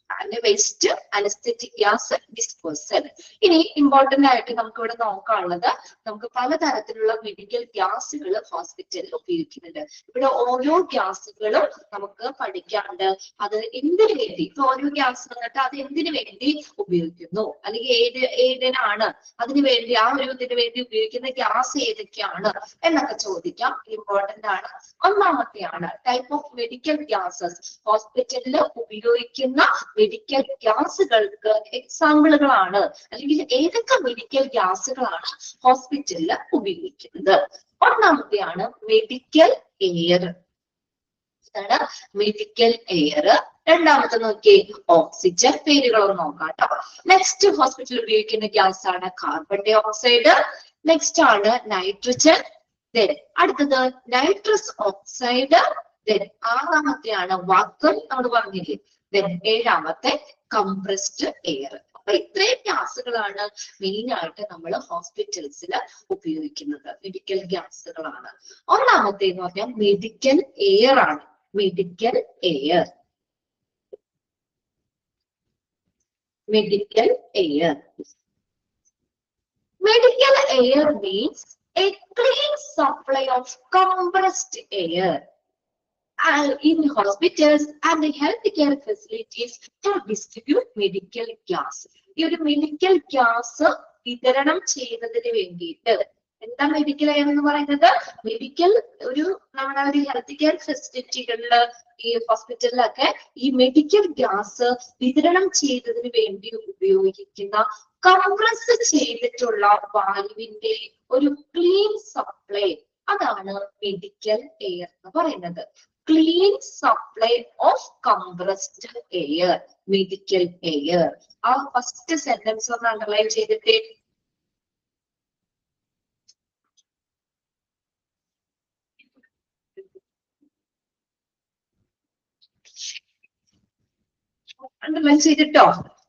and waste anaesthetic gas disposal. ഇനി ഇമ്പോർട്ടന്റ് ആയിട്ട് നമുക്ക് ഇവിടെ നോക്കാനുള്ളത്, നമുക്ക് പലതരത്തിലുള്ള മെഡിക്കൽ ഗ്യാസുകൾ ഹോസ്പിറ്റലിൽ ഉപയോഗിക്കുന്നുണ്ട്. ഇവിടെ ഓരോ ഗ്യാസുകളും നമുക്ക് പഠിക്കാണ്ട് അത് എന്തിനു വേണ്ടി, ഇപ്പൊ ഓരോ ഗ്യാസ് വന്നിട്ട് അത് എന്തിനു വേണ്ടി ഉപയോഗിക്കുന്നു, അല്ലെങ്കിൽ ഏതിനാണ് അതിനു വേണ്ടി, ആ ഒരു ഇതിനു വേണ്ടി ഉപയോഗിക്കുന്ന ഗ്യാസ് ഏതൊക്കെയാണ് എന്നൊക്കെ ചോദിക്കാം. ഇമ്പോർട്ടന്റ് ആണ്. ഒന്നാമത്തെയാണ് ടൈപ്പ് ഓഫ് മെഡിക്കൽ ഗ്യാസസ്. ഹോസ്പിറ്റലിൽ ഉപയോഗിക്കുന്ന മെഡിക്കൽ ഗ്യാസുകൾക്ക് എക്സാമ്പിളുകളാണ്, അല്ലെങ്കിൽ ഏതൊക്കെ മെഡിക്കൽ ഗ്യാസുകളാണ് ഹോസ്പിറ്റലിൽ ഉപയോഗിക്കുന്നത്. ഒന്നാമത്തെയാണ് മെഡിക്കൽ എയർ. Medical air. രണ്ടാമത്തെ നോക്കിയേ ഓക്സിജൻ. പേരുകളൊന്നും നോക്കാം കേട്ടോ. നെക്സ്റ്റ് ഹോസ്പിറ്റലിൽ ഉപയോഗിക്കുന്ന ഗ്യാസ് ആണ് കാർബൺ ഡൈ ഓക്സൈഡ്. നെക്സ്റ്റ് ആണ് നൈട്രജൻ. അടുത്തത് നൈട്രസ് ഓക്സൈഡ്. ആറാമത്തെയാണ് വാക്വം നമ്മൾ പറഞ്ഞില്ലേ. ഏഴാമത്തെ കംപ്രസ്ഡ് എയർ. അപ്പൊ ഇത്രയും ഗ്യാസുകളാണ് മെയിൻ ആയിട്ട് നമ്മൾ ഹോസ്പിറ്റൽസിൽ ഉപയോഗിക്കുന്നത്. മെഡിക്കൽ ഗ്യാസുകളാണ്. ഒന്നാമത്തെ എന്ന് പറഞ്ഞാൽ മെഡിക്കൽ എയർ ആണ്. Medical air. Medical air. Medical air means a clean supply of compressed air in hospitals and healthcare facilities to distribute medical gas. ഈ ഒരു മെഡിക്കൽ ഗ്യാസ് വിതരണം ചെയ്യുന്നതിന് വേണ്ടിയിട്ട് എന്താ മെഡിക്കൽ എയർ എന്ന് പറയുന്നത്? മെഡിക്കൽ നമ്മുടെ ഒരു ഹെൽത്ത് കെയർ ഫെസിലിറ്റികളില് ഈ ഹോസ്പിറ്റലിലൊക്കെ ഈ മെഡിക്കൽ ഗ്യാസ് വിതരണം ചെയ്യുന്നതിന് വേണ്ടി ഉപയോഗിക്കുന്ന കംപ്രസ് ചെയ്തിട്ടുള്ള വായുവിന്റെ ഒരു ക്ലീൻ സപ്ലൈ, അതാണ് മെഡിക്കൽ എയർ എന്ന് പറയുന്നത്. Clean supply of compressed air, medical air. ആ ഫസ്റ്റ് സെന്റൻസ് ഒന്ന് അണ്ടർലൈൻ ചെയ്തിട്ട് അണ്ടർലൈൻ ചെയ്തിട്ടോ.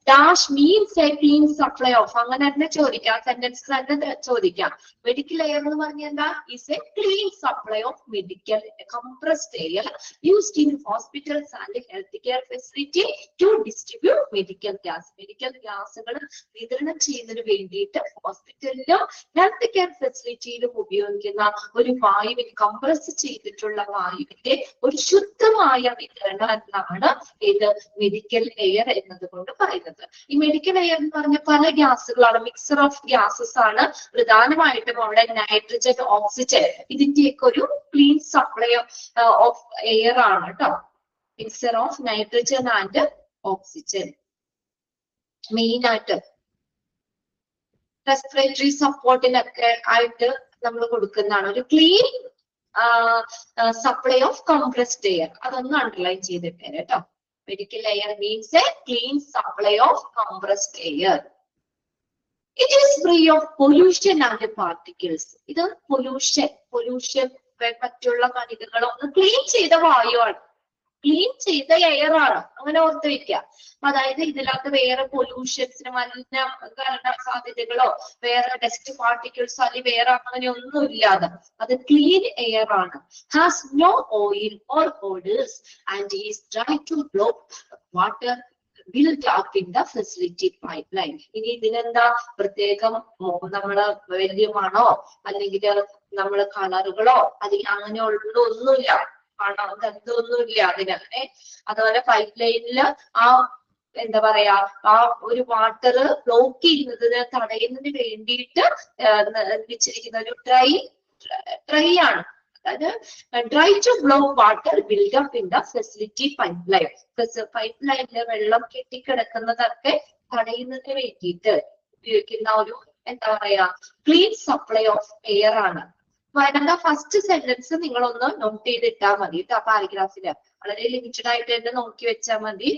Dash means a clean supply of, അങ്ങനെ തന്നെ ചോദിക്കാം, സെന്റൻസ് തന്നെ ചോദിക്കാം. മെഡിക്കൽ എയർ എന്ന് പറഞ്ഞാൽ എന്താ? Is a clean supply of medical compressed air used in hospitals and health care facility to distribute medical gas. Medical ഗ്യാസുകൾ വിതരണം ചെയ്യുന്നതിന് വേണ്ടിയിട്ട് ഹോസ്പിറ്റലിലും ഹെൽത്ത് കെയർ ഫെസിലിറ്റിയിലും ഉപയോഗിക്കുന്ന ഒരു വായുവിന്, കംപ്രസ് ചെയ്തിട്ടുള്ള വായുവിന്റെ ഒരു ശുദ്ധമായ വിതരണം എന്നാണ് ഇത് മെഡിക്കൽ എയർ എന്നതുകൊണ്ട് പറയുന്നത്. ഈ മെഡിക്കൽ എയർ എന്ന് പറഞ്ഞ പല ഗ്യാസുകളാണ്, മിക്സർ ഓഫ് ഗ്യാസസ് ആണ്. പ്രധാനമായിട്ടും അവിടെ നൈട്രജൻ, ഓക്സിജൻ, ഇതിന്റെയൊക്കെ ഒരു ക്ലീൻ സപ്ലൈ ഓഫ് എയർ ആണ് കേട്ടോ. Mixer of nitrogen and oxygen main ആയിട്ട് റെസ്പിറേറ്ററി സപ്പോർട്ടിനൊക്കെ ആയിട്ട് നമ്മൾ കൊടുക്കുന്നതാണ്. ഒരു clean supply of compressed air, അതൊന്ന് അണ്ടർലൈൻ ചെയ്തിട്ട് കേട്ടോ. Medical air means a clean supply of compressed air. It is free of pollution and particles. ഇത് പൊല്യൂഷൻ മറ്റുള്ള കണികകളൊന്ന് ക്ലീൻ ചെയ്ത വായുവാണ്, ക്ലീൻ ചെയ്ത എയർ ആണ്, അങ്ങനെ ഓർത്ത് വെക്കുക. അതായത് ഇതിനകത്ത് വേറെ പൊല്യൂഷൻസിന്, മലിന സാധ്യതകളോ വേറെ ഡസ്റ്റ് പാർട്ടിക്കിൾസോ അല്ലെങ്കിൽ വേറെ അങ്ങനെ ഒന്നും ഇല്ലാതെ അത് ക്ലീൻ എയർ ആണ്. Has no oil or odours and is dry to blow water built up in the facility pipeline. ഇനി ഇതിനെന്താ പ്രത്യേകം നമ്മള് വലിയ മണോ അല്ലെങ്കിൽ നമ്മള് കളറുകളോ അല്ലെങ്കിൽ അങ്ങനെയുള്ള ഒന്നുമില്ല, മണം ഗന്ധമൊന്നുമില്ല അതിന്. അതുപോലെ പൈപ്പ് ലൈനില് ആ എന്താ പറയാ ആ ഒരു വാട്ടർ ബ്ലോക്ക് ചെയ്യുന്നതിന് തടയുന്നതിന് വേണ്ടിയിട്ട് വെച്ചിരിക്കുന്ന ഒരു ഡ്രൈ ആണ്. അതായത് dry to blow water buildup in the facility pipeline. Pipe ലൈനില് വെള്ളം കെട്ടിക്കിടക്കുന്നതൊക്കെ തടയുന്നതിന് വേണ്ടിയിട്ട് ഉപയോഗിക്കുന്ന ഒരു എന്താ പറയാ ക്ലീൻ സപ്ലൈ ഓഫ് എയർ ആണ്. അതിന്റെ ഫസ്റ്റ് സെന്റൻസ് നിങ്ങളൊന്ന് നോട്ട് ചെയ്തിട്ടാൽ മതി കേട്ടോ. പാരഗ്രാഫില് വളരെ ലിമിറ്റഡ് ആയിട്ട് തന്നെ നോക്കി വെച്ചാൽ മതി.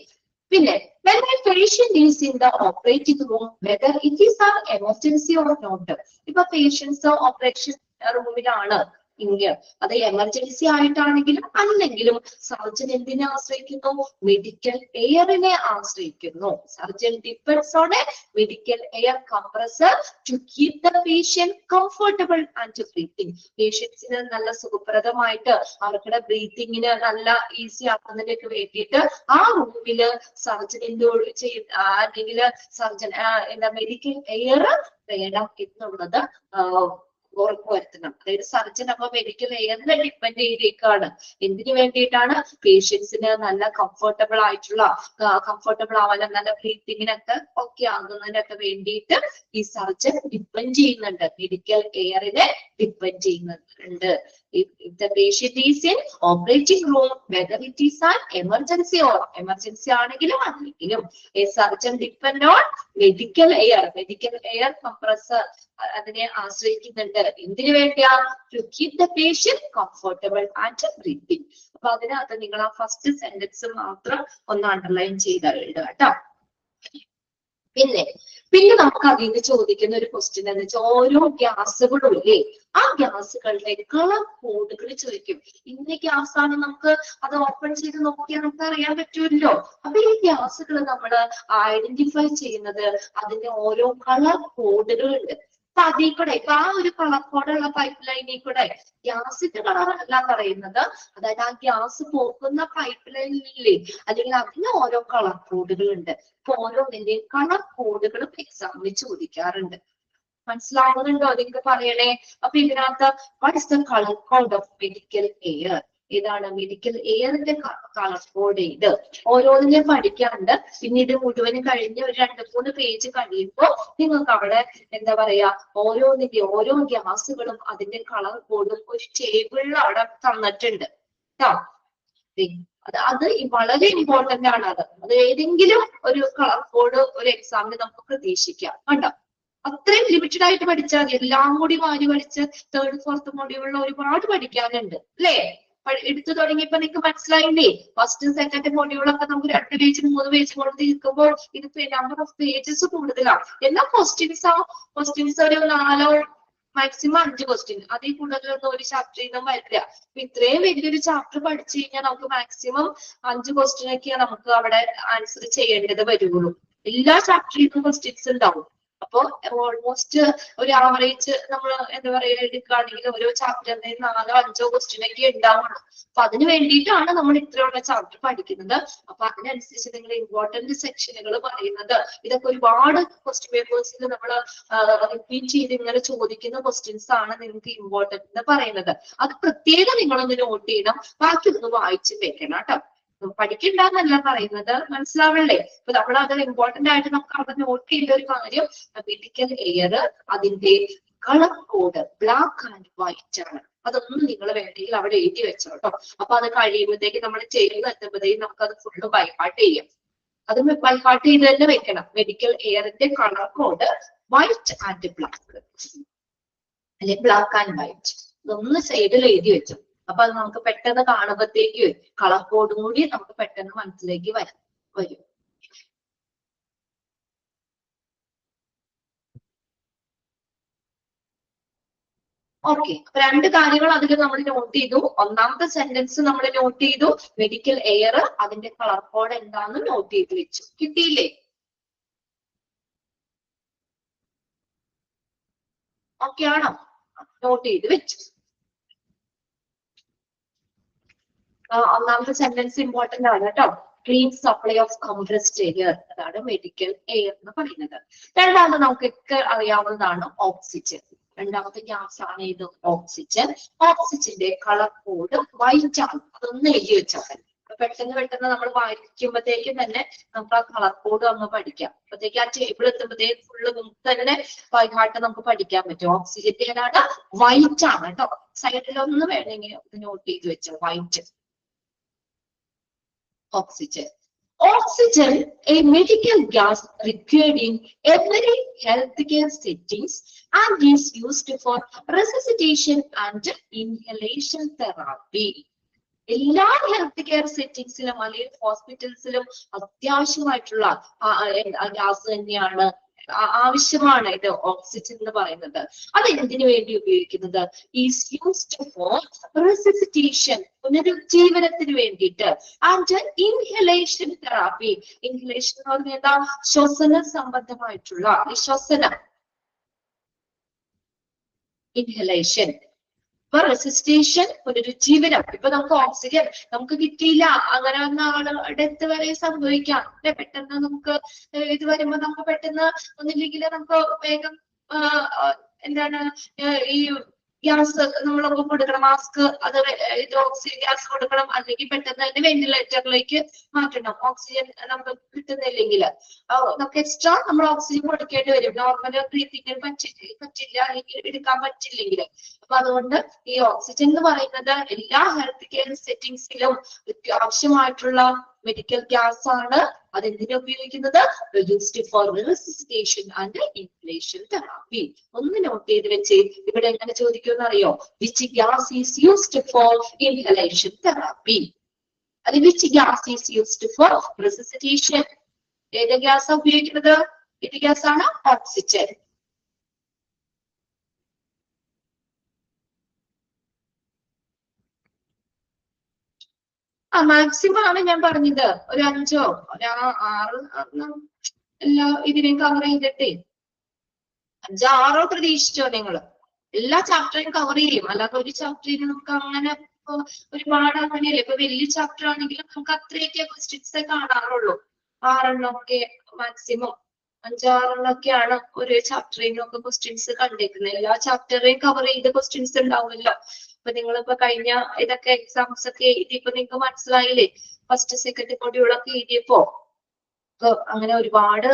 പിന്നെ when a patient is in the operating room, whether it is an emergency or not. ഇപ്പൊ പേഷ്യൻസ് ഓപ്പറേഷൻ റൂമിലാണ് എങ്കിൽ അത് എമർജൻസി ആയിട്ടാണെങ്കിലും അല്ലെങ്കിലും സർജൻ എന്തിനെ ആശ്രയിക്കുന്നു? മെഡിക്കൽ എയറിനെ ആശ്രയിക്കുന്നു. Surgeon depends on a medical air compressor to keep the patient comfortable and breathing. പേഷ്യൻസിന് നല്ല സുഖപ്രദമായിട്ട് അവർക്കുടെ ബ്രീത്തിങ്ങിന് നല്ല ഈസി ആക്കുന്നതിനൊക്കെ വേണ്ടിയിട്ട് ആ റൂമില് സർജൻ എന്തുകൊണ്ട് അല്ലെങ്കിൽ സർജൻ എന്താ മെഡിക്കൽ എയർ വേണം എന്നുള്ളത് ഉറപ്പുവരുത്തണം. അതായത് സർജൻ അപ്പൊ മെഡിക്കൽ എയറിനെ ഡിപ്പെൻഡ് ചെയ്തേക്കാണ്. എന്തിനു വേണ്ടിയിട്ടാണ്? പേഷ്യൻസിന് നല്ല കംഫർട്ടബിൾ ആവാനും നല്ല ബ്രീത്തിങ്ങിനൊക്കെ ഓക്കെ ആകുന്നതിനൊക്കെ വേണ്ടിയിട്ട് ഈ സർജൻ ഡിപ്പെൻഡ് ചെയ്യുന്നുണ്ട്, മെഡിക്കൽ എയറിനെ ഡിപ്പെൻഡ് ചെയ്യുന്നുണ്ട്. If the patient is in operating room, whether it is an emergency or emergency ആണെങ്കിലും അല്ലെങ്കിലും a surgeon depend on medical air compressor അതിനെ ആശ്രയിക്കുന്നുണ്ട്. എന്തിനു വേണ്ടിയാ? To keep the patient comfortable and breathing. അപ്പൊ അതിനകത്ത് നിങ്ങൾ ആ ഫസ്റ്റ് സെന്റൻസ് മാത്രം ഒന്ന് അണ്ടർലൈൻ ചെയ്ത് എഴുതുക കേട്ടോ. പിന്നെ നമുക്ക് അതിൽ നിന്ന് ചോദിക്കുന്ന ഒരു ക്വസ്റ്റ്യൻ എന്ന് വെച്ചാൽ ഓരോ ഗ്യാസുകളും ഇല്ലേ, ആ ഗ്യാസുകളുടെ കളർ കോഡുകൾ ചോദിക്കും. ഇന്ന ഗ്യാസ് ആണ്, നമുക്ക് അത് ഓപ്പൺ ചെയ്ത് നോക്കിയാൽ നമുക്ക് അറിയാൻ പറ്റുമല്ലോ. അപ്പൊ ഈ ഗ്യാസുകൾ നമ്മൾ ഐഡന്റിഫൈ ചെയ്യുന്നത് അതിന്റെ ഓരോ കളർ കോഡുകൾ ഉണ്ട്. അപ്പൊ അതിൽ കൂടെ ഇപ്പൊ ആ ഒരു കളർ കോഡുള്ള പൈപ്പ് ലൈനിൽ കൂടെ ഗ്യാസിന്റെ കളർ അല്ല പറയുന്നത്, അതായത് ആ ഗ്യാസ് പോകുന്ന പൈപ്പ് ലൈനില്ലേ, അല്ലെങ്കിൽ അതിന് ഓരോ കളർ കോഡുകൾ ഉണ്ട്. അപ്പൊ ഓരോന്നിന്റെയും കളർ കോഡുകളും എക്സാമിന് ചോദിക്കാറുണ്ട്. മനസ്സിലാവുന്നുണ്ടോ? നിങ്ങൾക്ക് പറയണേ. അപ്പൊ ഇതിനകത്ത് what is the colour code of medical air? ഇതാണ് മെഡിക്കൽ എയറിന്റെ കളർ കോഡ്. ഇത് ഓരോന്നിനെയും പഠിക്കാറുണ്ട്. പിന്നീട് മുഴുവനും കഴിഞ്ഞ് ഒരു 2-3 പേജ് കഴിയുമ്പോൾ നിങ്ങൾക്ക് അവിടെ എന്താ പറയാ, ഓരോ ഗ്യാസുകളും അതിന്റെ കളർ കോഡും ഒരു ടേബിളിൽ അവിടെ തന്നിട്ടുണ്ട് കേട്ടോ. അത് വളരെ ഇമ്പോർട്ടന്റ് ആണ്. അത് ഏതെങ്കിലും ഒരു കളർ കോഡ് ഒരു എക്സാമിന് നമുക്ക് പ്രതീക്ഷിക്കാം. കണ്ടോ, അത്രയും ലിമിറ്റഡ് ആയിട്ട് പഠിച്ചാൽ മതി. എല്ലാം കൂടി വാരി പഠിച്ച് 3rd 4th മൊഡ്യൂളിൽ ഒരുപാട് പഠിക്കാനുണ്ട് അല്ലേ? എടുത്തു തുടങ്ങിയപ്പോ നിങ്ങൾക്ക് മനസ്സിലായില്ലേ? 1st 2nd മൊഡ്യൂളൊക്കെ നമുക്ക് 2 പേജ് 3 പേജ് കൊണ്ട് തീർക്കുമ്പോൾ ഇത് നമ്പർ ഓഫ് പേജസ് കൂടുതലാണ്. എല്ലാ ക്വസ്റ്റ്യൻസ് ഒരു 4 മാക്സിമം 5 ക്വസ്റ്റ്യൻ, അതിൽ കൂടുതലൊന്നും ഒരു ചാപ്റ്ററിൽ നിന്നും വരില്ല. അപ്പൊ ഇത്രയും വലിയൊരു ചാപ്റ്റർ പഠിച്ചു കഴിഞ്ഞാൽ നമുക്ക് മാക്സിമം 5 ക്വസ്റ്റ്യൻ ഒക്കെയാണ് നമുക്ക് അവിടെ ആൻസർ ചെയ്യേണ്ടത് വരുള്ളൂ. എല്ലാ ചാപ്റ്ററിൽ നിന്നും ക്വസ്റ്റ്യൻസ് ഉണ്ടാവും. അപ്പൊ ഓൾമോസ്റ്റ് ഒരു ആവറേജ് നമ്മൾ എന്താ പറയുക എടുക്കുകയാണെങ്കിൽ ഓരോ ചാപ്റ്ററിന് 4-5 ക്വസ്റ്റ്യൻ ഒക്കെ ഉണ്ടാവുള്ളൂ. അപ്പൊ അതിന് വേണ്ടിയിട്ടാണ് നമ്മൾ ഇത്രയുള്ള ചാപ്റ്റർ പഠിക്കുന്നത്. അപ്പൊ അതിനനുസരിച്ച് നിങ്ങൾ ഇമ്പോർട്ടന്റ് സെക്ഷനുകൾ പറയുന്നത് ഇതൊക്കെ ഒരുപാട് ക്വസ്റ്റ്യൻ പേപ്പേഴ്സിൽ നമ്മൾ റിപ്പീറ്റ് ചെയ്ത് ഇങ്ങനെ ചോദിക്കുന്ന ക്വസ്റ്റ്യൻസ് ആണ് നിങ്ങൾക്ക് ഇമ്പോർട്ടന്റ് എന്ന് പറയുന്നത്. അത് പ്രത്യേകം നിങ്ങളൊന്ന് നോട്ട് ചെയ്യണം, ബാക്കി ഒന്ന് വായിച്ച് വെക്കണം കേട്ടോ. പഠിക്കണ്ടെന്നല്ല പറയുന്നത്, മനസ്സിലാവല്ലേ? അപ്പൊ നമ്മൾ അത് ഇമ്പോർട്ടന്റ് ആയിട്ട് നമുക്ക് അവിടെ നോട്ട് ചെയ്യേണ്ട ഒരു കാര്യം, മെഡിക്കൽ എയർ അതിന്റെ colour code black and white ആണ്. അതൊന്നും നിങ്ങൾ വേണമെങ്കിൽ അവിടെ എഴുതി വെച്ചോ കേട്ടോ. അപ്പൊ അത് കഴിയുമ്പോഴത്തേക്ക് നമ്മൾ എത്തുമ്പോഴത്തേക്കും നമുക്ക് അത് ഫുള്ള് ബൈഹാർട്ട് ചെയ്യാം. അത് ബൈഹാർട്ട് ചെയ്ത് തന്നെ വെക്കണം. മെഡിക്കൽ എയറിന്റെ colour code white and black, അല്ലെ ബ്ലാക്ക് ആൻഡ് വൈറ്റ്, ഇതൊന്ന് സൈഡിൽ എഴുതി വെച്ചു. അപ്പൊ അത് നമുക്ക് പെട്ടെന്ന് കാണുമ്പോഴത്തേക്ക് കളർ കോഡും കൂടി നമുക്ക് പെട്ടെന്ന് മനസ്സിലേക്ക് വരും. ഓക്കെ, അപ്പൊ 2 കാര്യങ്ങൾ അതിൽ നമ്മൾ നോട്ട് ചെയ്തു. ഒന്നാമത്തെ സെന്റൻസ് നമ്മൾ നോട്ട് ചെയ്തു, മെഡിക്കൽ എയർ അതിന്റെ കളർ കോഡ് എന്താണെന്ന് നോട്ട് ചെയ്ത് വെച്ചു. കിട്ടിയില്ലേ? ഓക്കെ ആണോ? നോട്ട് ചെയ്ത് വെച്ചു. ഒന്നാമത്തെ സെന്റൻസ് ഇമ്പോർട്ടന്റ് ആണ് കേട്ടോ. Clean supply of compressed air, അതാണ് മെഡിക്കൽ എയർ എന്ന് പറയുന്നത്. രണ്ടാമത് നമുക്കൊക്കെ അറിയാവുന്നതാണ് ഓക്സിജൻ. രണ്ടാമത്തെ ഗ്യാസ് ആണ് ഇത് ഓക്സിജൻ. ഓക്സിജന്റെ കളർ കോഡ് വൈറ്റ് ആണ്. അതൊന്ന് എഴുതി വെച്ചാൽ പെട്ടെന്ന് നമ്മൾ വായിക്കുമ്പോഴത്തേക്കും തന്നെ നമുക്ക് ആ കളർ കോഡ് ഒന്ന് പഠിക്കാം. അപ്പോഴത്തേക്ക് ആ ടേബിൾ എത്തുമ്പോഴത്തേക്ക് ഫുള്ള് നമുക്ക് തന്നെ ബൈഹാർട്ട് നമുക്ക് പഠിക്കാൻ പറ്റും. ഓക്സിജന്റെ ഏതാണ്? വൈറ്റ് ആണ് കേട്ടോ. സൈഡിലൊന്ന് വേണമെങ്കിൽ നോട്ട് ചെയ്ത് വെച്ചോ, white. Oxygen. Oxygen, a medical gas required in every healthcare settings and is used for resuscitation and inhalation therapy. എല്ലാ ഹെൽത്ത് കെയർ സെറ്റിംഗ്സിലും അല്ലെങ്കിൽ ഹോസ്പിറ്റൽസിലും അത്യാവശ്യമായിട്ടുള്ള ഗ്യാസ് തന്നെയാണ്, ആവശ്യമാണ് ഇത് ഓക്സിജൻ എന്ന് പറയുന്നത്. അത് എന്തിനു വേണ്ടി ഉപയോഗിക്കുന്നത്? ഈസ് യൂസ്ഡ് ഫോർ റെസിസിറ്റേഷൻ, പുനരുജ്ജീവനത്തിന് വേണ്ടിയിട്ട്, ആൻഡ് ഇൻഹലേഷൻ തെറാപ്പി. ഇൻഹലേഷൻ എന്ന് പറഞ്ഞാൽ എന്താ? ശ്വസന സംബന്ധമായിട്ടുള്ള ശ്വസനം, ഇൻഹലേഷൻ. ഇപ്പൊ റെസിസ്റ്റേഷൻ, പുനരുജ്ജീവനം. ഇപ്പൊ നമുക്ക് ഓക്സിജൻ നമുക്ക് കിട്ടിയില്ല, അങ്ങനെ വന്ന ആളുകളുടെ അടുത്ത് വരെ സംഭവിക്കാം അല്ലെ. പെട്ടെന്ന് നമുക്ക് ഇത് വരുമ്പോ നമുക്ക് പെട്ടെന്ന് ഒന്നില്ലെങ്കിൽ നമുക്ക് വേഗം എന്താണ് ഈ ഗ്യാസ് നമ്മൾ കൊടുക്കണം, മാസ്ക്, അത് ഇത് ഓക്സിജൻ ഗ്യാസ് കൊടുക്കണം, അല്ലെങ്കിൽ പെട്ടെന്ന് തന്നെ വെന്റിലേറ്ററിലേക്ക് മാറ്റണം. ഓക്സിജൻ നമുക്ക് കിട്ടുന്നില്ലെങ്കിൽ നമുക്ക് എക്സ്ട്രാ നമ്മൾ ഓക്സിജൻ കൊടുക്കേണ്ടി വരും. നോർമൽ ബ്രീത്തിങ്ങിന് പറ്റില്ല, അല്ലെങ്കിൽ എടുക്കാൻ പറ്റില്ലെങ്കിൽ. അപ്പൊ അതുകൊണ്ട് ഈ ഓക്സിജൻ എന്ന് പറയുന്നത് എല്ലാ ഹെൽത്ത് കെയർ സെറ്റിംഗ്സിലും ആവശ്യമായിട്ടുള്ള മെഡിക്കൽ ഗ്യാസ് ആണ്. അതെന്തിനാ ഉപയോഗിക്കുന്നത്? Used for resuscitation and inhalation therapy. ഒന്ന് നോട്ട് ചെയ്ത് വെച്ച് ഇവിടെ എങ്ങനെ ചോദിക്കുമെന്ന് അറിയോ? Which gas is used for inhalation therapy, അത് which gas is used for resuscitation. ഏത് ഗ്യാസ് ഉപയോഗിക്കുന്നത്? ഏത് ഗ്യാസാണ്? ഓക്സിജൻ. മാക്സിമം ആണ് ഞാൻ പറഞ്ഞത്. ഒരു 5ഓ ഒരു 6 എല്ലാ ഇതിനെയും കവർ ചെയ്തിട്ടേ 5, 6 പ്രതീക്ഷിച്ചോ നിങ്ങള്? എല്ലാ ചാപ്റ്ററും കവർ ചെയ്യും. അല്ലാതെ ഒരു ചാപ്റ്ററിന് നമുക്ക് അങ്ങനെ ഒരുപാട് അങ്ങനെയല്ലേ. ഇപ്പൊ വലിയ ചാപ്റ്റർ ആണെങ്കിലും നമുക്ക് അത്രയൊക്കെ ക്വസ്റ്റ്യൻസ് കാണാറുള്ളൂ. 6 മാക്സിമം 5, 6 ഒരു ചാപ്റ്ററിനൊക്കെ ക്വസ്റ്റ്യൻസ് കണ്ടേക്കുന്നത്. എല്ലാ ചാപ്റ്ററേയും കവർ ചെയ്ത് ക്വസ്റ്റ്യൻസ് ഉണ്ടാവുമല്ലോ. ഇപ്പൊ നിങ്ങളിപ്പോ കഴിഞ്ഞ ഇതൊക്കെ എക്സാംസ് ഒക്കെ എഴുതിയപ്പോ നിങ്ങൾക്ക് മനസ്സിലായില്ലേ? ഫസ്റ്റ് സെക്കൻഡ് മൊഡ്യൂളൊക്കെ എഴുതിയപ്പോ അങ്ങനെ ഒരുപാട്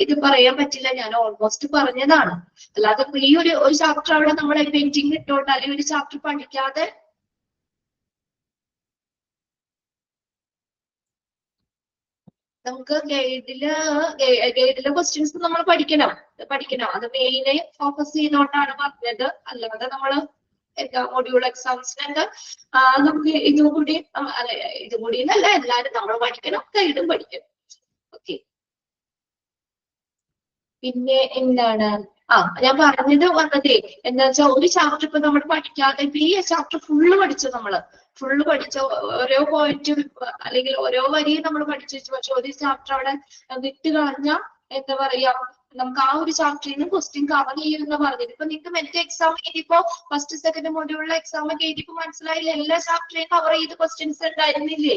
ഇത് പറയാൻ പറ്റില്ല. ഞാൻ ഓൾമോസ്റ്റ് പറഞ്ഞതാണ്. അല്ലാതെ ഈ ഒരു ചാപ്റ്റർ അവിടെ നമ്മൾ പെയിന്റിങ് ഇട്ടോണ്ട് അല്ലെങ്കിൽ ഒരു ചാപ്റ്റർ പഠിക്കാതെ നമുക്ക് ഗൈഡിലെ ക്വസ്റ്റ്യൻസ് നമ്മൾ പഠിക്കണം. അത് മെയിനെ ഫോക്കസ് ചെയ്തോണ്ടാണ് പറഞ്ഞത്. അല്ലാതെ നമ്മള് എന്താ മൊഡ്യൂൾ എക്സാംസിനൊക്കെ നമുക്ക് ഇതുകൂടി എന്നല്ല, എല്ലാരും നമ്മൾ പഠിക്കണം, ഗൈഡും പഠിക്കണം. ഓക്കെ. പിന്നെ എന്താണ് ഞാൻ പറഞ്ഞത് വന്നതേ എന്താ വെച്ചാൽ ഒരു ചാപ്റ്റർ ഇപ്പൊ നമ്മൾ പഠിക്കാതെ ഇപ്പൊ ഈ ചാപ്റ്റർ ഫുള്ള് പഠിച്ചു. ഫുള്ള് പഠിച്ച ഓരോ പോയിന്റും അല്ലെങ്കിൽ ഓരോ വരിയും നമ്മൾ പഠിച്ചു വെച്ചു. പക്ഷെ ഒരു ചാപ്റ്റർ അവിടെ വിട്ട് കളഞ്ഞാൽ എന്താ പറയാ, നമുക്ക് ആ ഒരു ചാപ്റ്ററിന് ക്വസ്റ്റ്യൻ കവർ ചെയ്യുമെന്ന് പറഞ്ഞത്. ഇപ്പൊ നിങ്ങൾക്ക് മറ്റേ എക്സാം എഴുതിയപ്പോ ഫസ്റ്റ് സെക്കൻഡ് മൊഡ്യൂളിലെ എക്സാം ഒക്കെ എഴുതിയപ്പോ മനസ്സിലായില്ല, എല്ലാ ചാപ്റ്ററേയും കവർ ചെയ്ത് ക്വസ്റ്റ്യൻസ് ഉണ്ടായിരുന്നില്ലേ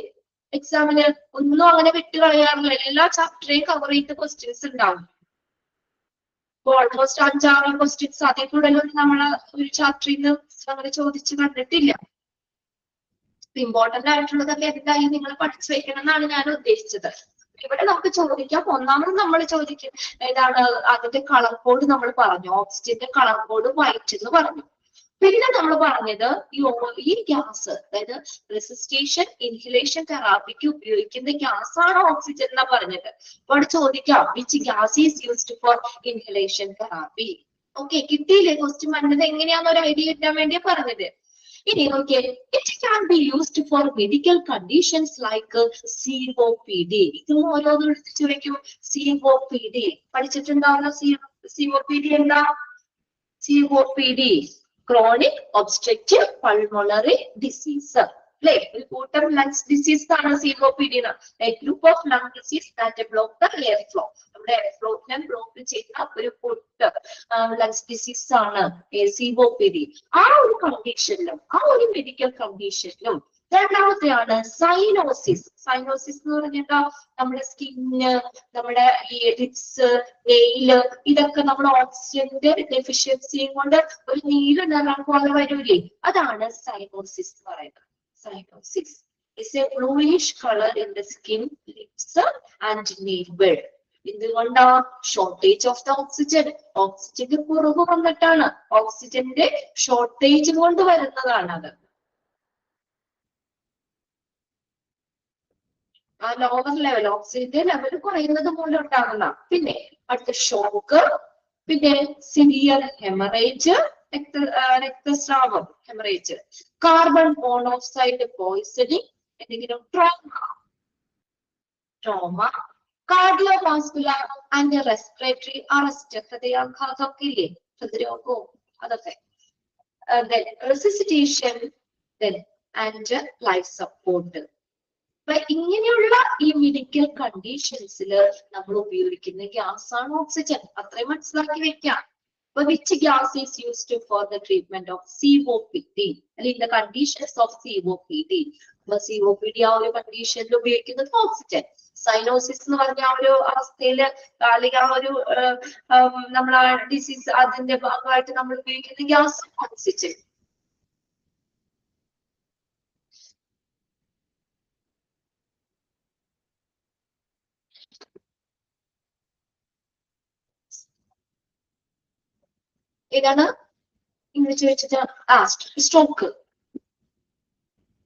എക്സാമിന്? ഒന്നും അങ്ങനെ വിട്ട് കളയാറില്ല, എല്ലാ ചാപ്റ്ററേയും കവർ ചെയ്ത് ക്വസ്റ്റ്യൻസ് ഉണ്ടാവും. ഓൾമോസ്റ്റ് 5, 6 ക്വസ്റ്റ്യൻസ് അതിൽ കൂടുതലൊന്നും നമ്മള് ഒരു ചാപ്റ്ററിൽ നിന്ന് അങ്ങനെ ചോദിച്ചു കണ്ടിട്ടില്ല. ഇമ്പോർട്ടന്റ് ആയിട്ടുള്ളതൊക്കെ എന്തായാലും നിങ്ങൾ പഠിച്ചു വെക്കണം എന്നാണ് ഞാൻ ഉദ്ദേശിച്ചത്. ഇവിടെ നമുക്ക് ചോദിക്കാം. ഒന്നാമത് നമ്മൾ ചോദിക്കും ഏതാണ് അതിന്റെ കളർ കോഡ് നമ്മൾ പറഞ്ഞു. ഓക്സിജന്റെ കളർ കോഡ് വൈറ്റ് എന്ന് പറഞ്ഞു. പിന്നെ നമ്മൾ പറഞ്ഞത് ഈ ഗ്യാസ്, അതായത് റെസിസ്റ്റേഷൻ ഇൻഹലേഷൻ തെറാപ്പിക്ക് ഉപയോഗിക്കുന്ന ഗ്യാസ് ആണ് ഓക്സിജൻ എന്നാ പറഞ്ഞത്. അപ്പോൾ അവിടെ ചോദിക്കാം which gas is used for inhalation therapy. Okay, കിട്ടിയില്ലേ? ക്വസ്റ്റ്യൻ വന്നത് എങ്ങനെയാന്ന് ഒരു ഐഡിയ കിട്ടാൻ വേണ്ടിയാ പറഞ്ഞത്. ഇനി നോക്കിയേ, it can be used for medical conditions like COPD. ഇതും ഓരോന്നും എടുത്തു വെക്കും. COPD പഠിച്ചിട്ടുണ്ടാവുന്ന COPD എന്താ? COPD chronic obstructive pulmonary disease അല്ലെ? ഒരു കൂട്ടം ലങ്സ് ഡിസീസ് ആണ് COPD. Group of lung disease that block the air flow. നമ്മുടെ എയർ ഫ്ലോനെ ബ്ലോക്ക് ചെയ്യുന്ന ഒരു കൂട്ടം ലങ്സ് ഡിസീസ് ആണ് COPD. ആ ഒരു കണ്ടീഷനിലും ആ ഒരു മെഡിക്കൽ കണ്ടീഷനിലും രണ്ടാമത്തെയാണ് സൈനോസിസ്. സൈനോസിസ് എന്ന് പറഞ്ഞാൽ നമ്മുടെ സ്കിന്ന്, നമ്മുടെ ഈ ലിപ്സ്, നെയില്, ഇതൊക്കെ നമ്മുടെ ഓക്സിജന്റെ ഡെഫിഷ്യൻസിയും കൊണ്ട് ഒരു നീല നിറം പോലെ വരൂലേ, അതാണ് സൈനോസിസ് എന്ന് പറയുന്നത്. Cyanosis is a bluish color in the skin, lips and nail bed. എന്തുകൊണ്ടാ? Shortage of the oxygen. ഓക്സിജന്റെ കുറവ് വന്നിട്ടാണ്, ഓക്സിജന്റെ ഷോർട്ടേജ് കൊണ്ട് വരുന്നതാണ് അത്. ആ ലോവർ ലെവൽ ഓക്സിജന്റെ ലെവൽ കുറയുന്നത് മൂലം ഉണ്ടാകുന്ന. പിന്നെ അടുത്ത ഷോക്ക്, പിന്നെ സിവിയർ ഹെമറേജ്, രക്തസ്രാവം, ഹെമറേജ്, കാർബൺ മോണോക്സൈഡ് പോയിസണിങ്, എന്തെങ്കിലും trauma, cardiovascular and respiratory arrest, ഹൃദയാഘാതമൊക്കെ ഇല്ലേ, ഹൃദ്രോഗവും അതൊക്കെ. Resuscitation and life support. അപ്പൊ ഇങ്ങനെയുള്ള ഈ മെഡിക്കൽ കണ്ടീഷൻസിൽ നമ്മൾ ഉപയോഗിക്കുന്ന ഗ്യാസ് ആണ് ഓക്സിജൻ. അത്രയും മനസ്സിലാക്കി വെക്കാം. അപ്പൊ which gas is used for the treatment of COPD അല്ലെങ്കിൽ ദ കണ്ടീഷൻസ് ഓഫ് COPD. അപ്പൊ COPD ആ ഒരു കണ്ടീഷനിൽ ഉപയോഗിക്കുന്നത് ഓക്സിജൻ. സൈനോസിസ് എന്ന് പറഞ്ഞ ആ ഒരു അവസ്ഥയില് അല്ലെങ്കിൽ ആ ഒരു നമ്മളെ ഡിസീസ് അതിന്റെ ഭാഗമായിട്ട് നമ്മൾ ഉപയോഗിക്കുന്ന ഗ്യാസ് ഓക്സിജൻ. ഏതാണ് ഇംഗ്ലീഷ് വെച്ചിട്ട്? സ്ട്രോക്ക്.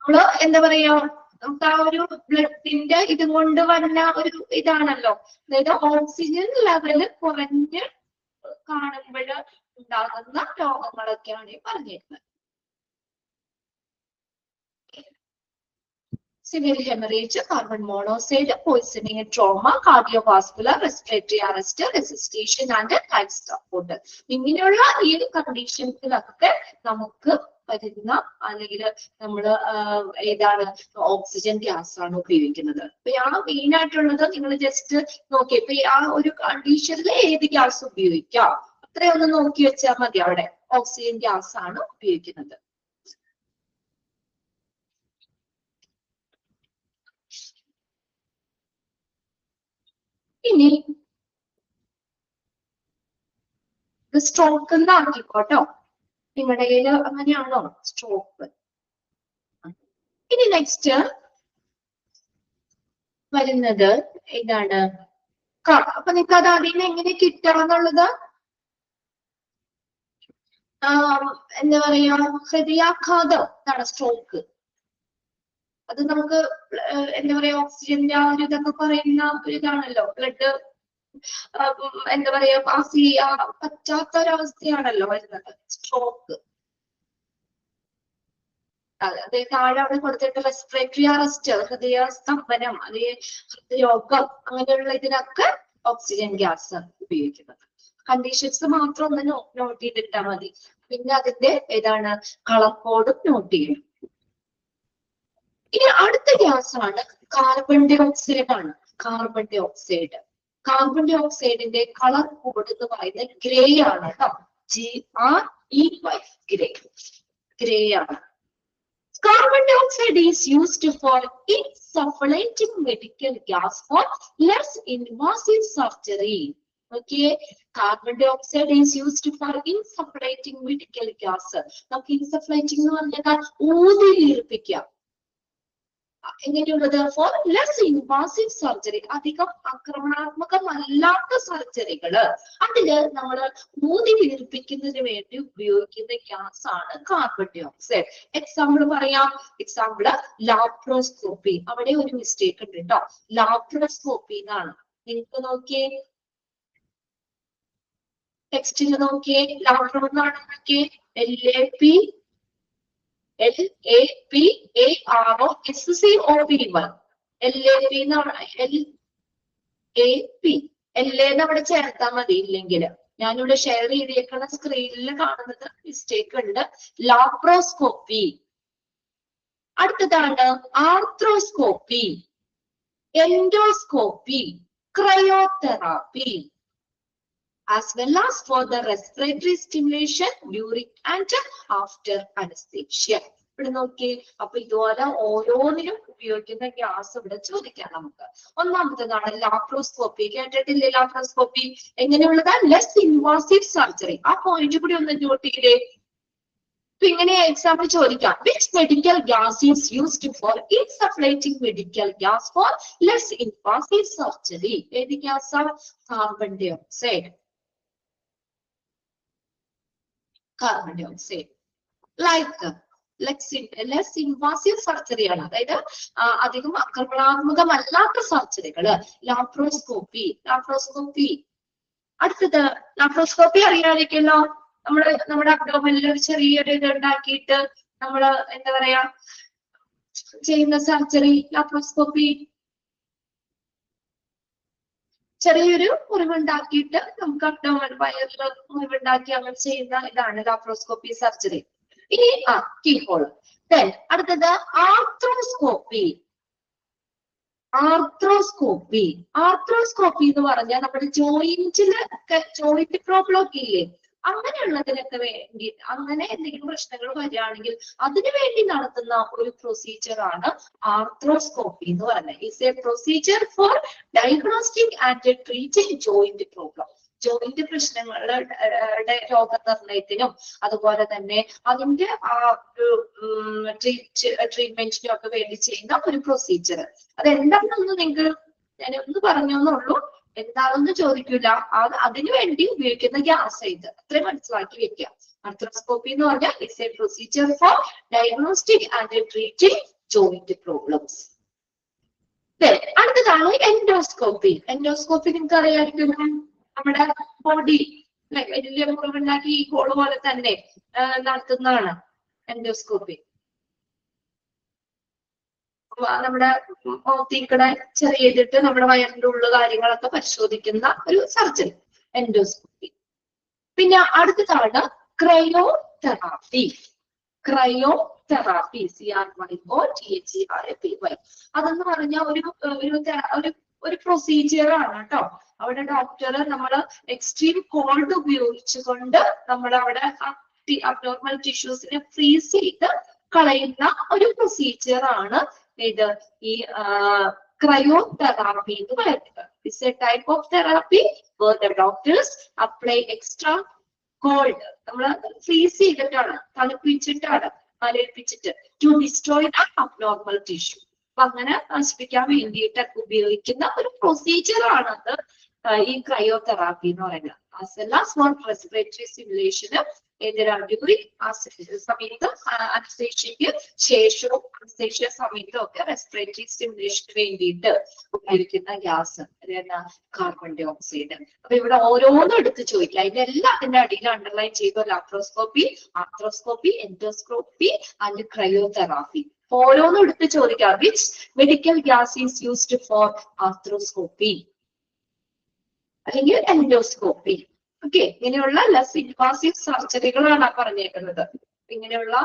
നമ്മള് എന്താ പറയാ, നമുക്ക് ആ ഒരു ബ്ലഡിന്റെ ഇത് കൊണ്ട് വരുന്ന ഒരു ഇതാണല്ലോ, അതായത് ഓക്സിജൻ ലെവല് കുറഞ്ഞ് കാണുമ്പോൾ ഉണ്ടാകുന്ന രോഗങ്ങളൊക്കെയാണ് പറഞ്ഞിരുന്നത്. severe hemorrhage, carbon monoxide, poisoning, trauma, cardiovascular, respiratory arrest, resuscitation and life support. ഇങ്ങനെയുള്ള ഈ കണ്ടീഷൻസിലൊക്കെ നമുക്ക് വരുന്ന അല്ലെങ്കിൽ നമ്മൾ ഏതാണ് ഓക്സിജൻ ഗ്യാസ് ആണ് ഉപയോഗിക്കുന്നത്. അപ്പൊ ആ മെയിൻ ആയിട്ടുള്ളത് നിങ്ങൾ ജസ്റ്റ് നോക്കി ഇപ്പൊ ആ ഒരു കണ്ടീഷനിൽ ഏത് ഗ്യാസ് ഉപയോഗിക്കാം അത്രയൊന്ന് നോക്കി വെച്ചാൽ മതി. അവിടെ ഓക്സിജൻ ഗ്യാസ് ആണ് ഉപയോഗിക്കുന്നത്. ഇനി സ്ട്രോക്ക് എന്നാക്കിക്കോട്ടോ, നിങ്ങളുടെ കയ്യിൽ അങ്ങനെയാണോ സ്ട്രോക്ക്? ഇനി നെക്സ്റ്റ് വരുന്നത് ഇതാണ്. അപ്പൊ നിങ്ങൾക്ക് അത് അതിന് എങ്ങനെ കിട്ടണം എന്നുള്ളത് എന്താ പറയാ, ഹൃദയാഘാതം എന്നാണ് സ്ട്രോക്ക്. അത് നമുക്ക് എന്താ പറയാ ഓക്സിജന്റെ ആ ഒരു ഇതൊക്കെ പറയുന്ന ഒരു ഇതാണല്ലോ, ബ്ലഡ് എന്താ പറയാ പാസ് ചെയ്യാൻ പറ്റാത്തൊരവസ്ഥയാണല്ലോ വരുന്നത് സ്ട്രോക്ക്. അതെ താഴെ അവിടെ കൊടുത്തിട്ട് റെസ്പിറേറ്ററി അറസ്റ്റ്, ഹൃദയ സ്തംഭനം, അല്ലെങ്കിൽ ഹൃദയരോഗം അങ്ങനെയുള്ള ഇതിനൊക്കെ ഓക്സിജൻ ഗ്യാസ് ഉപയോഗിക്കുന്നത്. കണ്ടീഷൻസ് മാത്രം ഒന്ന് നോട്ട് ചെയ്തിട്ടാൽ മതി. പിന്നെ അതിന്റെ ഏതാണ് കളർ കോഡും നോട്ട് ചെയ്യണം. ഇനി അടുത്ത ഗ്യാസ് ആണ് കാർബൺ ഡൈ ഓക്സൈഡ് ആണ്. കാർബൺ ഡൈ ഓക്സൈഡ്, കാർബൺ ഡൈ ഓക്സൈഡിന്റെ കളർ കോഡ് എന്ന് പറയുന്നത് ഗ്രേ ആണ് കേട്ടോ. GREY, ഗ്രേ, ഗ്രേ ആണ്. Carbon dioxide is used for insufflating medical gas for less invasive surgery. Okay, carbon dioxide is used for insufflating medical gas. നമുക്ക് insufflating എന്ന് പറഞ്ഞാൽ ഊതി വീർപ്പിക്കുക. എങ്ങനെയുള്ളത്? ഫോർ ലെസ് ഇൻവാസീവ് സർജറി, അധികം ആക്രമണാത്മകമല്ലാത്ത സർജറികള് അതില് നമ്മൾ ഊതി വീർപ്പിക്കുന്നതിന് വേണ്ടി ഉപയോഗിക്കുന്ന ഗ്യാസ് ആണ് കാർബൺ ഡൈ ഓക്സൈഡ്. എക്സാമ്പിൾ പറയാം. Example laparoscopy. അവിടെ ഒരു മിസ്റ്റേക്ക് ഉണ്ട് കേട്ടോ, ലാപ്രോസ്കോപ്പി എന്നാണ്. നിങ്ങൾക്ക് നോക്കിയേ ടെക്സ്റ്റിൽ നോക്കിയേ, ലാപ്രോ എന്നാണ് നോക്കിയേ, LAP LAPAROSCOP1. LAP എന്നാണ്, LAP LA അവിടെ ചേർത്താൽ മതി. ഇല്ലെങ്കിൽ ഞാനിവിടെ ഷെയർ ചെയ്തേക്കുന്ന സ്ക്രീനിൽ കാണുന്നത് മിസ്റ്റേക്ക് ഉണ്ട്. ലാപ്രോസ്കോപ്പി. അടുത്തതാണ് arthroscopy, endoscopy, cryotherapy, as well as for the respiratory stimulation during and after anesthesia. ഇവിടെ നോക്കി. അപ്പൊ ഇതുപോലെ ഓരോന്നിനും ഉപയോഗിക്കുന്ന ഗ്യാസ് ഇവിടെ ചോദിക്കാം നമുക്ക്. ഒന്നാമത്തേതാണ് ലാപ്രോസ്കോപ്പി. കേട്ടിട്ടില്ലേ ലാപ്രോസ്കോപ്പി? എങ്ങനെയുള്ളതാ? Less invasive surgery. ആ പോയിന്റ് കൂടി ഒന്ന് നോട്ട് ചെയ്തേ. അപ്പൊ ഇങ്ങനെ എക്സാമ്പിൾ ചോദിക്കാം. Which medical gas is used for insufflating medical gas for less invasive surgery? ഏത് ഗ്യാസാ? Carbon dioxide. Carbon dioxide less invasive സർജറിയാണ്, അതായത് അധികം ആക്രമണാത്മകമല്ലാത്ത സർജറികള്. ലാപ്രോസ്കോപ്പി. ലാപ്രോസ്കോപ്പി. അടുത്തത് ലാപ്രോസ്കോപ്പി അറിയാതിരിക്കല്ലോ. നമ്മുടെ അബ്ഡോമിനിൽ ഒരു ചെറിയൊരു ഇത് ഉണ്ടാക്കിയിട്ട് നമ്മള് എന്താ പറയാ ചെയ്യുന്ന സർജറി ലാപ്രോസ്കോപ്പി. ചെറിയൊരു മുറിവുണ്ടാക്കിയിട്ട് നമുക്ക് അബ്ഡോമൻ വയറിൽ മുറിവുണ്ടാക്കി അങ്ങനെ ചെയ്യുന്ന ഇതാണ് ലാപ്രോസ്കോപ്പി സർജറി. ഇനി കീഹോൾ. അടുത്തത് ആർത്രോസ്കോപ്പി. ആർത്രോസ്കോപ്പി. ആർത്രോസ്കോപ്പി എന്ന് പറഞ്ഞാൽ നമ്മുടെ ജോയിന്റ് പ്രോബ്ലം ഒക്കെ ഇല്ലേ, അങ്ങനെയുള്ളതിനൊക്കെ വേണ്ടി, അങ്ങനെ എന്തെങ്കിലും പ്രശ്നങ്ങൾ വരികയാണെങ്കിൽ അതിനു വേണ്ടി നടത്തുന്ന ഒരു പ്രൊസീജിയർ ആണ് ആർത്രോസ്കോപ്പി എന്ന് പറയുന്നത്. It's A procedure for diagnostic and treating joint problem. Joint പ്രശ്നങ്ങളുടെ രോഗനിർണയത്തിനും അതുപോലെ തന്നെ അതിന്റെ ആ ഒരു ട്രീറ്റ്മെന്റിനും ഒക്കെ വേണ്ടി ചെയ്യുന്ന ഒരു പ്രൊസീജിയർ. അതെന്താണെന്ന് നിങ്ങൾക്ക് ഞാൻ ഒന്ന് പറഞ്ഞോന്നുള്ളൂ, എന്താണെന്ന് ചോദിക്കില്ല. അതിനു വേണ്ടി ഉപയോഗിക്കുന്ന ഗ്യാസ് ഇത് അത്രയും മനസ്സിലാക്കി വെക്കുക. ആർത്രോസ്കോപ്പി എന്ന് പറഞ്ഞാൽ it's A procedure for diagnostic and treating joint problems. അടുത്തതാണ് എൻഡോസ്കോപ്പി. എൻഡോസ്കോപ്പി നിങ്ങൾക്ക് അറിയാമായിരിക്കും, നമ്മുടെ ബോഡി വലിയ മുറിവുണ്ടാക്കി ഈ ഹോള് പോലെ തന്നെ നടത്തുന്നതാണ് എൻഡോസ്കോപ്പി. നമ്മുടെ മൗത്തിക്കൂടെ ചെറിയ ചെയ്തിട്ട് നമ്മുടെ വയറിന്റെ ഉള്ള കാര്യങ്ങളൊക്കെ പരിശോധിക്കുന്ന ഒരു സർജറി എൻഡോസ്കോപ്പി. പിന്നെ അടുത്തതാണ് ക്രയോതെറാപ്പി. Cryotherapy CRYOTHERAPY. അതെന്ന് പറഞ്ഞാൽ ഒരു പ്രൊസീജിയർ ആണ് കേട്ടോ. അവിടെ ഡോക്ടർ നമ്മൾ എക്സ്ട്രീം കോൾഡ് ഉപയോഗിച്ചുകൊണ്ട് നമ്മൾ അവിടെ അബ്നോർമൽ ടിഷ്യൂസിനെ ഫ്രീസ് ചെയ്ത് കളയുന്ന ഒരു പ്രൊസീജിയർ ആണ് ഇത് ഈ ക്രയോതെറാപ്പി എന്ന് പറയുന്നത്. It's a type of therapy where the doctors apply extra cold, നമ്മൾ ഫ്രീസ് ചെയ്തിട്ടാണ്, തണുപ്പിച്ചിട്ടാണ്, മരവിപ്പിച്ചിട്ട് to destroy the abnormal tissue. അപ്പൊ അങ്ങനെ നശിപ്പിക്കാൻ വേണ്ടിയിട്ടൊക്കെ ഉപയോഗിക്കുന്ന ഒരു പ്രൊസീജിയർ ആണത് ഈ ക്രയോതെറാപ്പി എന്ന് പറയുന്നത്. as well as for respiratory stimulation സമയത്തും അനസ്തേഷ്യക്ക് ശേഷവും അനസ്തേഷ്യ സമയത്തും ഒക്കെ റെസ്പിറേറ്ററി സ്റ്റിമുലേഷന് വേണ്ടിയിട്ട് ഉപയോഗിക്കുന്ന ഗ്യാസ് കാർബൺ ഡൈ ഓക്സൈഡ്. അപ്പൊ ഇവിടെ ഓരോന്നും എടുത്ത് ചോദിക്കുക. ഇതിലെല്ലാം അതിന്റെ അടിയിൽ അണ്ടർലൈൻ ചെയ്ത laparoscopy, arthroscopy, endoscopy and cryotherapy. ഓരോന്നും എടുത്ത് ചോദിക്കുക. Which medical gas is used four arthroscopy അല്ലെങ്കിൽ എൻഡോസ്കോപ്പി. ഓക്കെ, ഇങ്ങനെയുള്ള ലെസ് ഇൻവാസീവ് സർജറികളാണ് പറഞ്ഞേക്കുന്നത്. ഇങ്ങനെയുള്ള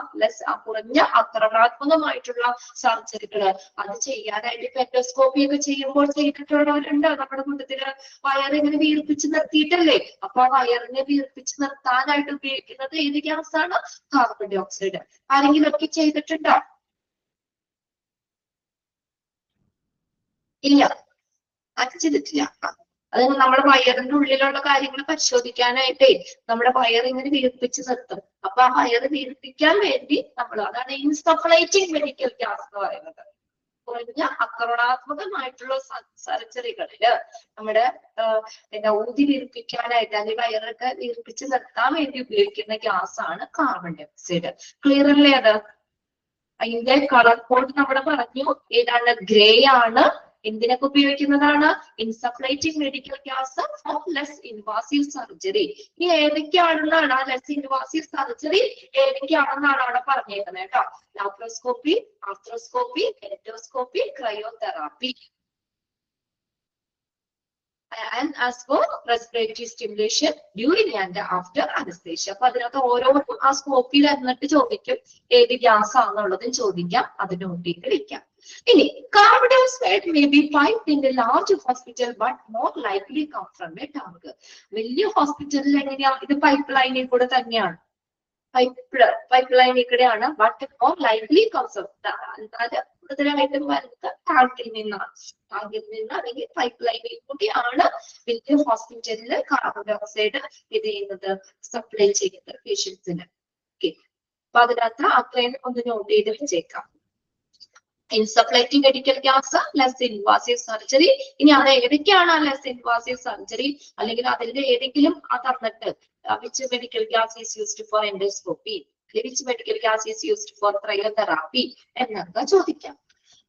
കുറഞ്ഞ ആക്രമണാത്മകമായിട്ടുള്ള സർജറികള് അത് ചെയ്യാനായിട്ട് ഇപ്പൊ എൻഡോസ്കോപ്പി ഒക്കെ ചെയ്യുമ്പോൾ ചെയ്തിട്ടുള്ളവരുണ്ട് നമ്മുടെ കൂട്ടത്തില്. വയറിങ്ങനെ വീർപ്പിച്ച് നിർത്തിയിട്ടല്ലേ, അപ്പൊ ആ വയറിനെ വീർപ്പിച്ച് നിർത്താനായിട്ട് ഉപയോഗിക്കുന്നത് ഏത് ഗ്യാസ് ആണ്? Carbon dioxide. ആരെങ്കിലും ഒക്കെ ചെയ്തിട്ടുണ്ടോ? ഇല്ല, അത് ചെയ്തിട്ടില്ല. അത് നമ്മുടെ വയറിന്റെ ഉള്ളിലുള്ള കാര്യങ്ങൾ പരിശോധിക്കാനായിട്ടേ നമ്മുടെ വയർ ഇങ്ങനെ വീർപ്പിച്ച് നിർത്തും. അപ്പൊ ആ വയറ് വീർപ്പിക്കാൻ വേണ്ടി നമ്മൾ, അതാണ് ഇൻസഫ്ലേറ്റിംഗ് മെഡിക്കൽ ഗ്യാസ് എന്ന് പറയുന്നത്. കുറഞ്ഞ ആക്രമണാത്മകമായിട്ടുള്ള സർജറികളില് നമ്മുടെ ഊതി വീർപ്പിക്കാനായിട്ട് അല്ലെങ്കിൽ വയറൊക്കെ വീർപ്പിച്ച് നിർത്താൻ വേണ്ടി ഉപയോഗിക്കുന്ന ഗ്യാസ് ആണ് കാർബൺ ഡൈ ഓക്സൈഡ്. ക്ലിയർ അല്ലേ? അത് അതിന്റെ കളർ കോഡ് നമ്മൾ പറഞ്ഞു. ഏതാണ്? ഗ്രേ ആണ്. എന്തിനൊക്കെ ഉപയോഗിക്കുന്നതാണ്? Insufflating medical gas for less invasive surgery. ഇനി ഏതൊക്കെയാണെന്നാണ് ആ ലെസ് ഇൻവാസീവ് സർജറി ഏതൊക്കെയാണെന്നാണ് അവിടെ പറഞ്ഞേക്കുന്നത് കേട്ടോ. Laparoscopy, arthroscopy, endoscopy, cryotherapy. And as for respiratory stimulation during and after anesthesia. അപ്പൊ അതിനകത്ത് ഓരോന്നും ആ സ്കോപ്പിൽ എന്നിട്ട് ചോദിക്കും ഏത് ഗ്യാസ് ആണെന്നുള്ളതും ചോദിക്കാം. അത് നോട്ട് ചെയ്ത് വെക്കാം. ഇനി carbon dioxide may be piped in a large hospital but more likely come from a tank. വലിയ ഹോസ്പിറ്റലിൽ എങ്ങനെയാ? ഇത് പൈപ്പ് ലൈനിൽ കൂടെ തന്നെയാണ്. പൈപ്പ് ലൈനിൽ കൂടെയാണ്. ബട്ട് മോർ ലൈക്ലി കംസ് അത് കൂടുതലായിട്ടും വരുന്നത് ടാങ്കിൽ നിന്നാണ്. ടാങ്കിൽ നിന്ന് അല്ലെങ്കിൽ പൈപ്പ് ലൈനിൽ കൂടിയാണ് വലിയ ഹോസ്പിറ്റലിൽ കാർബൺ ഡൈ ഓക്സൈഡ് ഇത് ചെയ്യുന്നത്, സപ്ലൈ ചെയ്യുന്നത് പേഷ്യൻസിന്. ഓക്കെ, അപ്പൊ അതിനകത്ത് അത്രയും ഒന്ന് നോട്ട് ചെയ്ത് വെച്ചേക്കാം. Insufflating medical gas, less invasive surgery. ഇനി അത് ഏതൊക്കെയാണ് ലെസ് ഇൻവാസീവ് സർജറി, അല്ലെങ്കിൽ അതിന്റെ ഏതെങ്കിലും തന്നിട്ട് which medical gas is used for endoscopy, which medical gas is used for cryotherapy എന്നൊക്കെ ചോദിക്കാം.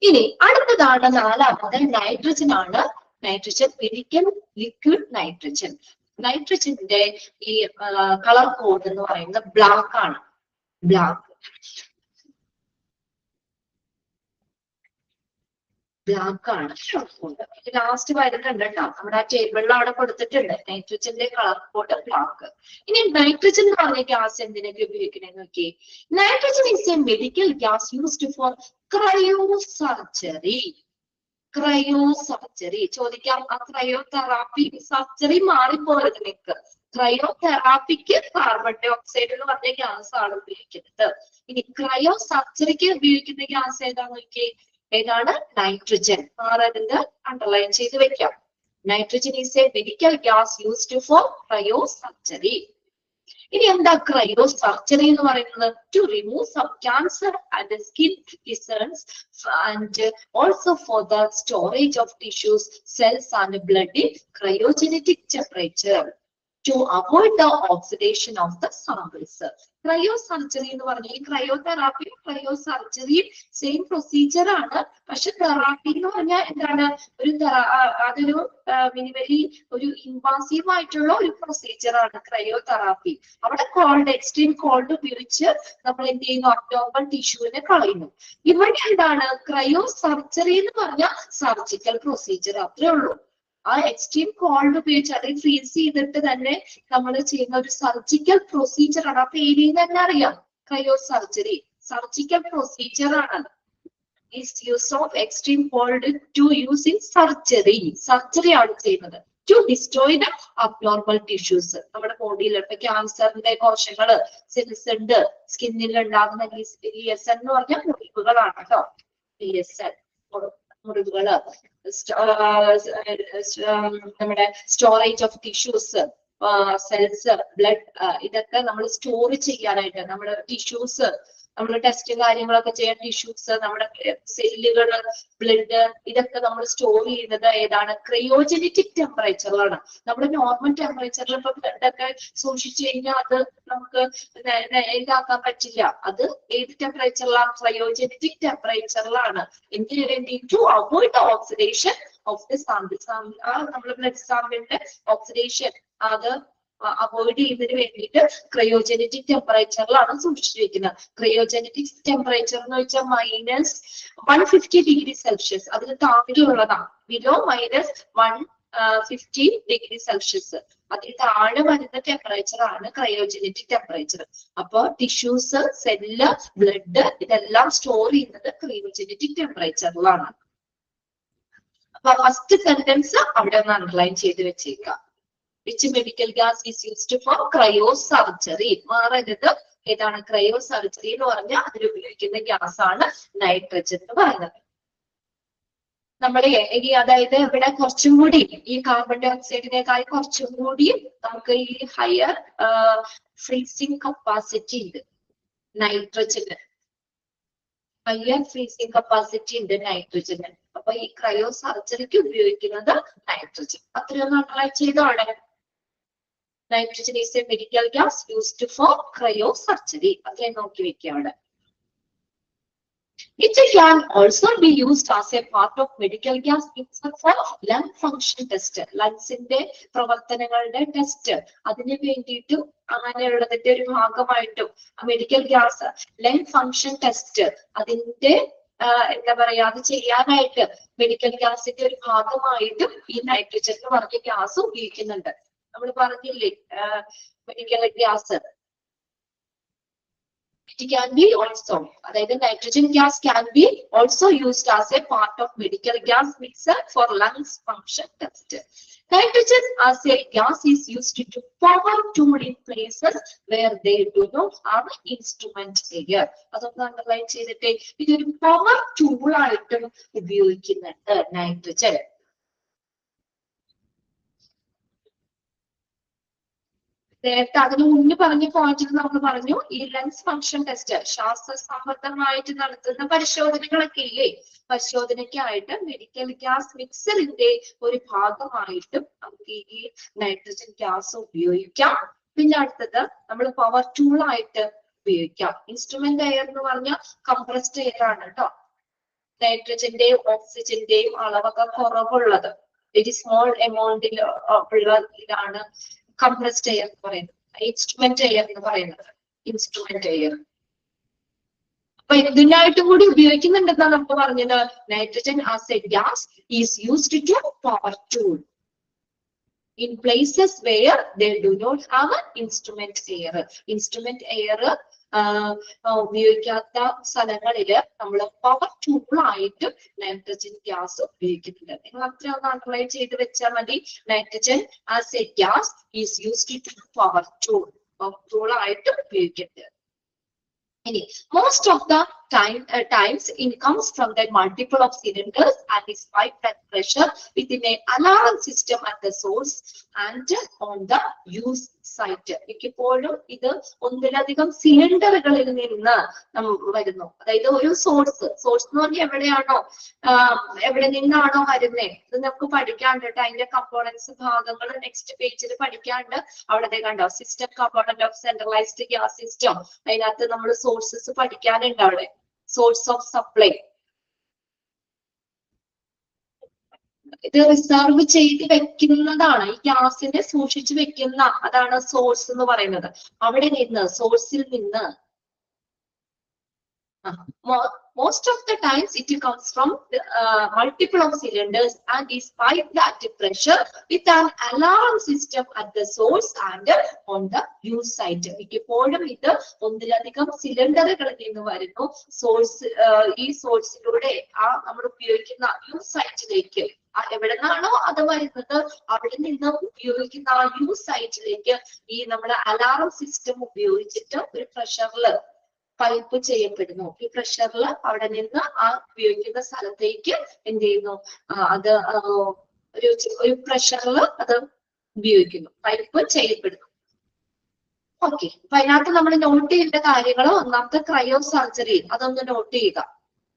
ഇനി അടുത്തതാണ് നാലാമത് നൈട്രജൻ ആണ്. Nitrogen, medical liquid nitrogen. നൈട്രജന്റെ ഈ കളർ കോഡ് എന്ന് പറയുന്നത് ബ്ലാക്ക് ആണ്. ബ്ലാക്ക് ആണ്. ലാസ്റ്റ് വരുന്നുണ്ട് കേട്ടോ, നമ്മുടെ ആ ടേബിളിൽ അവിടെ കൊടുത്തിട്ടുണ്ട് നൈട്രജന്റെ കളർ കോഡ് ബ്ലാക്ക്. ഇനി നൈട്രജൻ എന്ന് പറഞ്ഞ ഗ്യാസ് എന്തിനൊക്കെ ഉപയോഗിക്കണേന്ന് നോക്കിയേ. Nitrogen is a medical gas used four cryosurgery. Cryosurgery ചോദിക്കാം. ആ ക്രയോതെറാപ്പി സർജറി മാറിപ്പോയത് നിങ്ങൾക്ക്. ക്രയോതെറാപ്പിക്ക് കാർബൺ ഡൈ ഓക്സൈഡ് എന്ന് പറഞ്ഞ ഗ്യാസ് ആണ് ഉപയോഗിക്കുന്നത്. ഇനി ക്രയോ സർജറിക്ക് ഉപയോഗിക്കുന്ന ഗ്യാസ് ഏതാന്ന് നോക്കിയേ. ഏതാണ്? നൈട്രജൻ. അതിന്റെ അണ്ടർലൈൻ ചെയ്ത് വെക്കാം. Nitrogen is a medical gas used for cryosurgery. ഇനി എന്താ ക്രയോ സർജറി എന്ന് പറയുന്നത്? To remove some cancer and skin diseases and also for the storage of tissues, cells and blood in cryogenic temperature to avoid the oxidation of the samples. Cryosurgery എന്ന് പറഞ്ഞു. ഈ ക്രയോതെറാപ്പിയും ക്രയോ സർജറിയും same procedure ആണ്. പക്ഷെ therapy എന്ന് പറഞ്ഞാൽ എന്താണ്, അതൊരു മിനിമലി ഒരു ഇൻവാസീവ് ആയിട്ടുള്ള ഒരു പ്രൊസീജിയർ ആണ് ക്രയോതെറാപ്പി. അവിടെ കോൾഡ്, എക്സ്ട്രീം കോൾഡ് ഉപയോഗിച്ച് നമ്മൾ എന്ത് ചെയ്യുന്നു, അബ്ഡോമിനൽ ടിഷ്യൂവിനെ കളയുന്നു. ഇവിടെ എന്താണ്, ക്രയോ സർജറി എന്ന് പറഞ്ഞാൽ സർജിക്കൽ പ്രൊസീജിയർ അത്രേ ഉള്ളൂ. ആ എക്സ്ട്രീം കോൾഡ് ഉപയോഗിച്ച് അത് ഫ്രീസ് ചെയ്തിട്ട് തന്നെ നമ്മൾ ചെയ്യുന്ന ഒരു സർജിക്കൽ പ്രൊസീജിയർ ആണ്. ആ പേരിൽ തന്നെ അറിയാം, ക്രയോ സർജറി സർജിക്കൽ പ്രൊസീജിയർ ആണ്. Is use of extreme cold to use in surgery. Surgery ആണ് ചെയ്യുന്നത് to destroy the abnormal tissues. നമ്മുടെ ബോഡിയിൽ ഇപ്പൊ ക്യാൻസറിന്റെ കോശങ്ങള്, സെൽസ് ഉണ്ട്, സ്കിന്നിൽ ഉണ്ടാകുന്ന ESN എന്ന് പറഞ്ഞാൽ മുറിവുകളാണ് കേട്ടോ. ESN മുറിവുകള്, നമ്മുടെ storage of tissues, cells, blood, ഇതൊക്കെ നമ്മൾ സ്റ്റോർ ചെയ്യാനായിട്ട് നമ്മുടെ ടിഷ്യൂസ്, നമ്മൾ ടെസ്റ്റ് കാര്യങ്ങളൊക്കെ ചെയ്യാൻ ടിഷ്യൂസ്, നമ്മുടെ സെല്ലുകള്, ബ്ലഡ്, ഇതൊക്കെ നമ്മൾ സ്റ്റോർ ചെയ്യുന്നത് ഏതാണ്, ക്രയോജനറ്റിക് ടെമ്പറേച്ചറിലാണ്. നമ്മുടെ നോർമൽ ടെമ്പറേച്ചറിൽ ഇപ്പൊ ബ്ലഡ് ഒക്കെ സൂക്ഷിച്ചു കഴിഞ്ഞാൽ അത് നമുക്ക് ഇതാക്കാൻ പറ്റില്ല. അത് ഏത് ടെമ്പറേച്ചറിലാണ്, ക്രയോജനറ്റിക് ടെമ്പറേച്ചറിലാണ്. എന്തിനു വേണ്ടി, to avoid the oxidation of the sample. നമ്മുടെ ബ്ലഡ് സാമ്പിളിന്റെ ഓക്സിഡേഷൻ അത് അവോയ്ഡ് ചെയ്യുന്നതിന് വേണ്ടിയിട്ട് ക്രയോജനറ്റിക് ടെമ്പറേച്ചറിലാണ് സൂക്ഷിച്ചു വെക്കുന്നത്. ക്രയോജനറ്റിക് ടെമ്പറേച്ചർ എന്ന് വെച്ചാൽ -150°C. അതിന് താഴെയുള്ളതാണ്. Below -150°C. അതിന് താഴെ വരുന്ന ടെമ്പറേച്ചർ ആണ് ക്രയോജനറ്റിക് ടെമ്പറേച്ചർ. അപ്പൊ ടിഷ്യൂസ്, സെല്ല്, ബ്ലഡ് ഇതെല്ലാം സ്റ്റോർ ചെയ്യുന്നത് ക്രയോജനറ്റിക് ടെമ്പറേച്ചറിലാണ്. അപ്പൊ ഫസ്റ്റ് സെന്റൻസ് അവിടെ ഒന്ന് അണ്ടർലൈൻ ചെയ്ത് വെച്ചേക്കാം. Which medical gas is used for cryosurgery? മാറരുത്. ഏതാണ് ക്രയോ സർജറി എന്ന് പറഞ്ഞാൽ അതിൽ ഉപയോഗിക്കുന്ന ഗ്യാസ് ആണ് നൈട്രജൻ എന്ന് പറയുന്നത്. നമ്മുടെ ഈ അതായത് ഇവിടെ കുറച്ചും കൂടി ഈ കാർബൺ ഡൈ ഓക്സൈഡിനേക്കാൾ കുറച്ചും കൂടി നമുക്ക് ഈ ഹയർ ഫ്രീസിങ് കപ്പാസിറ്റി ഉണ്ട് നൈട്രജന്. ഹയർ ഫ്രീസിങ് കപ്പാസിറ്റി ഉണ്ട് നൈട്രജന്. അപ്പൊ ഈ ക്രയോ സർജറിക്ക് ഉപയോഗിക്കുന്നത് നൈട്രജൻ. അത്രയൊന്നും apply ചെയ്തോടെ. Nitrogen is a medical gas used for cryosurgery. Okay, നോക്കി വെക്കുക അവിടെ. It can also be used as a part of medical gas for lung function test. ലങ്സിന്റെ പ്രവർത്തനങ്ങളുടെ ടെസ്റ്റ്, അതിന് വേണ്ടിയിട്ടും അങ്ങനെയുള്ളതിന്റെ ഒരു ഭാഗമായിട്ടും medical gas lung function test, അതിന്റെ എന്താ പറയാ, അത് ചെയ്യാനായിട്ട് മെഡിക്കൽ ഗ്യാസിന്റെ ഒരു ഭാഗമായിട്ടും ഈ നൈട്രജൻ എന്ന് പറഞ്ഞ ഗ്യാസ് ഉപയോഗിക്കുന്നുണ്ട്. നമ്മൾ പറഞ്ഞില്ലേ medical gas. It can be also, അതായത് nitrogen gas can be also used as a part of medical gas mixer for lungs function test. Nitrogen as a gas is used to power tool in places where they do not have instrument air. അതൊന്ന് underline ചെയ്തിട്ട്, ഇതൊരു power tool ആയിട്ടും ഉപയോഗിക്കുന്നുണ്ട് nitrogen. നേരത്തെ അതിന് മുന്നേ പറഞ്ഞ പോയിന്റിൽ നമ്മൾ പറഞ്ഞു ഈ ലങ്സ് ഫങ്ഷൻ ടെസ്റ്റ്, ശ്വാസസംബന്ധമായിട്ട് നടത്തുന്ന പരിശോധനകളൊക്കെ ഇല്ലേ, പരിശോധനയ്ക്കായിട്ട് മെഡിക്കൽ ഗ്യാസ് മിക്സറിന്റെ ഒരു ഭാഗമായിട്ടും നമുക്ക് ഈ നൈട്രജൻ ഗ്യാസ് ഉപയോഗിക്കാം. പിന്നെ അടുത്തത് നമ്മൾ പവർ ടൂൾ ആയിട്ട് ഉപയോഗിക്കാം. ഇൻസ്ട്രുമെന്റ് എയർ എന്ന് പറഞ്ഞാൽ കംപ്രസ്ഡ് എയർ ആണ് കേട്ടോ. നൈട്രജന്റെയും ഓക്സിജന്റെയും അളവൊക്കെ കുറവുള്ളത്, വെരി സ്മോൾ എമൗണ്ടിൽ ഉള്ള ഇതാണ് compressed air എന്ന് പറയുന്നത്. ഇൻസ്ട്രുമെന്റ് എയർ എന്ന് പറയുന്നത് ഇൻസ്ട്രുമെന്റ് എയർ. അപ്പൊ ഇതിനായിട്ടും കൂടി ഉപയോഗിക്കുന്നുണ്ടെന്നാണ് നമുക്ക് പറഞ്ഞത്. Nitrogen as a gas is used to power tool in places where they do not have an instrument air. Instrument air ഉപയോഗിക്കാത്ത സ്ഥലങ്ങളില് നമ്മൾ പവർ ടൂൾ ആയിട്ട് നൈട്രജൻ ഗ്യാസ് ഉപയോഗിക്കുന്നുണ്ട്. നിങ്ങൾ അത്ര ഒന്ന് അണ്ടർലൈൻ ചെയ്ത് വെച്ചാൽ മതി. Nitrogen as a gas is used to power tool, power tool ആയിട്ട് ഉപയോഗിക്കുന്നുണ്ട്. ഇനി most of the times it comes from the multiple of cylinders and is piped at pressure within an alarm system at the source and on the use site. മിക്കപ്പോഴും ഇത് ഒന്നിലധികം സിലിണ്ടറുകളിൽ നിന്ന് വരുന്നു. അതായത് ഒരു സോഴ്സ് എന്ന് പറഞ്ഞാൽ എവിടെ നിന്നാണോ വരുന്നേ, ഇത് നമുക്ക് പഠിക്കാണ്ട് കേട്ടോ. അതിന്റെ കമ്പോണൻസ് ഭാഗങ്ങൾ നെക്സ്റ്റ് പേജിൽ പഠിക്കാണ്ട്. അവിടെ കണ്ടോ system component of centralised gas system, അതിനകത്ത് നമ്മൾ സോഴ്സസ് പഠിക്കാനുണ്ട്. അവിടെ സോഴ്സ് ഓഫ് സപ്ലൈ, ഇത് റിസർവ് ചെയ്ത് വെക്കുന്നതാണ്, ഈ ഗ്യാസിനെ സൂക്ഷിച്ചു വെക്കുന്ന, അതാണ് സോഴ്സ് എന്ന് പറയുന്നത്. അവിടെ നിന്ന് സോഴ്സിൽ നിന്ന് most of the times it comes from multiple of cylinders and is piped at pressure with an alarm system at the source and on the use site. മിക്കപ്പോഴും ഇത് ഒന്നിലധികം സിലിണ്ടറുകളിൽ നിന്ന് വരുന്നു. ഈ സോഴ്സിലൂടെ നമ്മൾ ഉപയോഗിക്കുന്ന യൂസ് സൈറ്റിലേക്ക്, എവിടെ നിന്നാണോ അത് വരുന്നത് അവിടെ നിന്ന് ഉപയോഗിക്കുന്ന ആ യൂസ് സൈറ്റിലേക്ക് ഈ നമ്മുടെ അലാറം സിസ്റ്റം ഉപയോഗിച്ചിട്ട് ഒരു പ്രഷറിൽ പൈപ്പ് ചെയ്യപ്പെടുന്നു. ഈ പ്രഷറിൽ അവിടെ നിന്ന് ആ ഉപയോഗിക്കുന്ന സ്ഥലത്തേക്ക് എന്ത് ചെയ്യുന്നു, അത് ഒരു പ്രഷറിൽ അത് ഉപയോഗിക്കുന്നു, പൈപ്പ് ചെയ്യപ്പെടുന്നു. ഓക്കെ, അപ്പൊ അതിനകത്ത് നമ്മൾ നോട്ട് ചെയ്യേണ്ട കാര്യങ്ങൾ, ഒന്നാമത്തെ ക്രയോ സർജറി, അതൊന്ന് നോട്ട് ചെയ്യുക.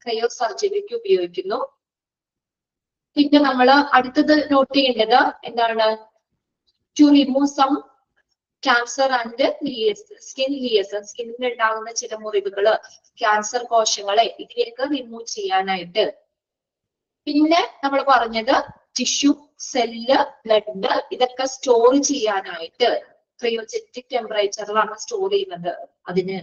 ക്രയോ സർജറിക്ക് ഉപയോഗിക്കുന്നു. പിന്നെ നമ്മൾ അടുത്തത് നോട്ട് ചെയ്യേണ്ടത് എന്താണ്, to remove some cancer and skin ലിയേഴ്സ്, സ്കിന്നിൽ ഉണ്ടാകുന്ന ചില മുറിവുകള്, ക്യാൻസർ കോശങ്ങളെ ഇതിലേക്ക് റിമൂവ് ചെയ്യാനായിട്ട്. പിന്നെ നമ്മൾ പറഞ്ഞത് ടിഷ്യൂ, സെല്ല്, ബ്ലഡ് ഇതൊക്കെ സ്റ്റോർ ചെയ്യാനായിട്ട് ക്രയോജനിക് ടെമ്പറേച്ചറിലാണ് സ്റ്റോർ ചെയ്യുന്നത് അതിന്.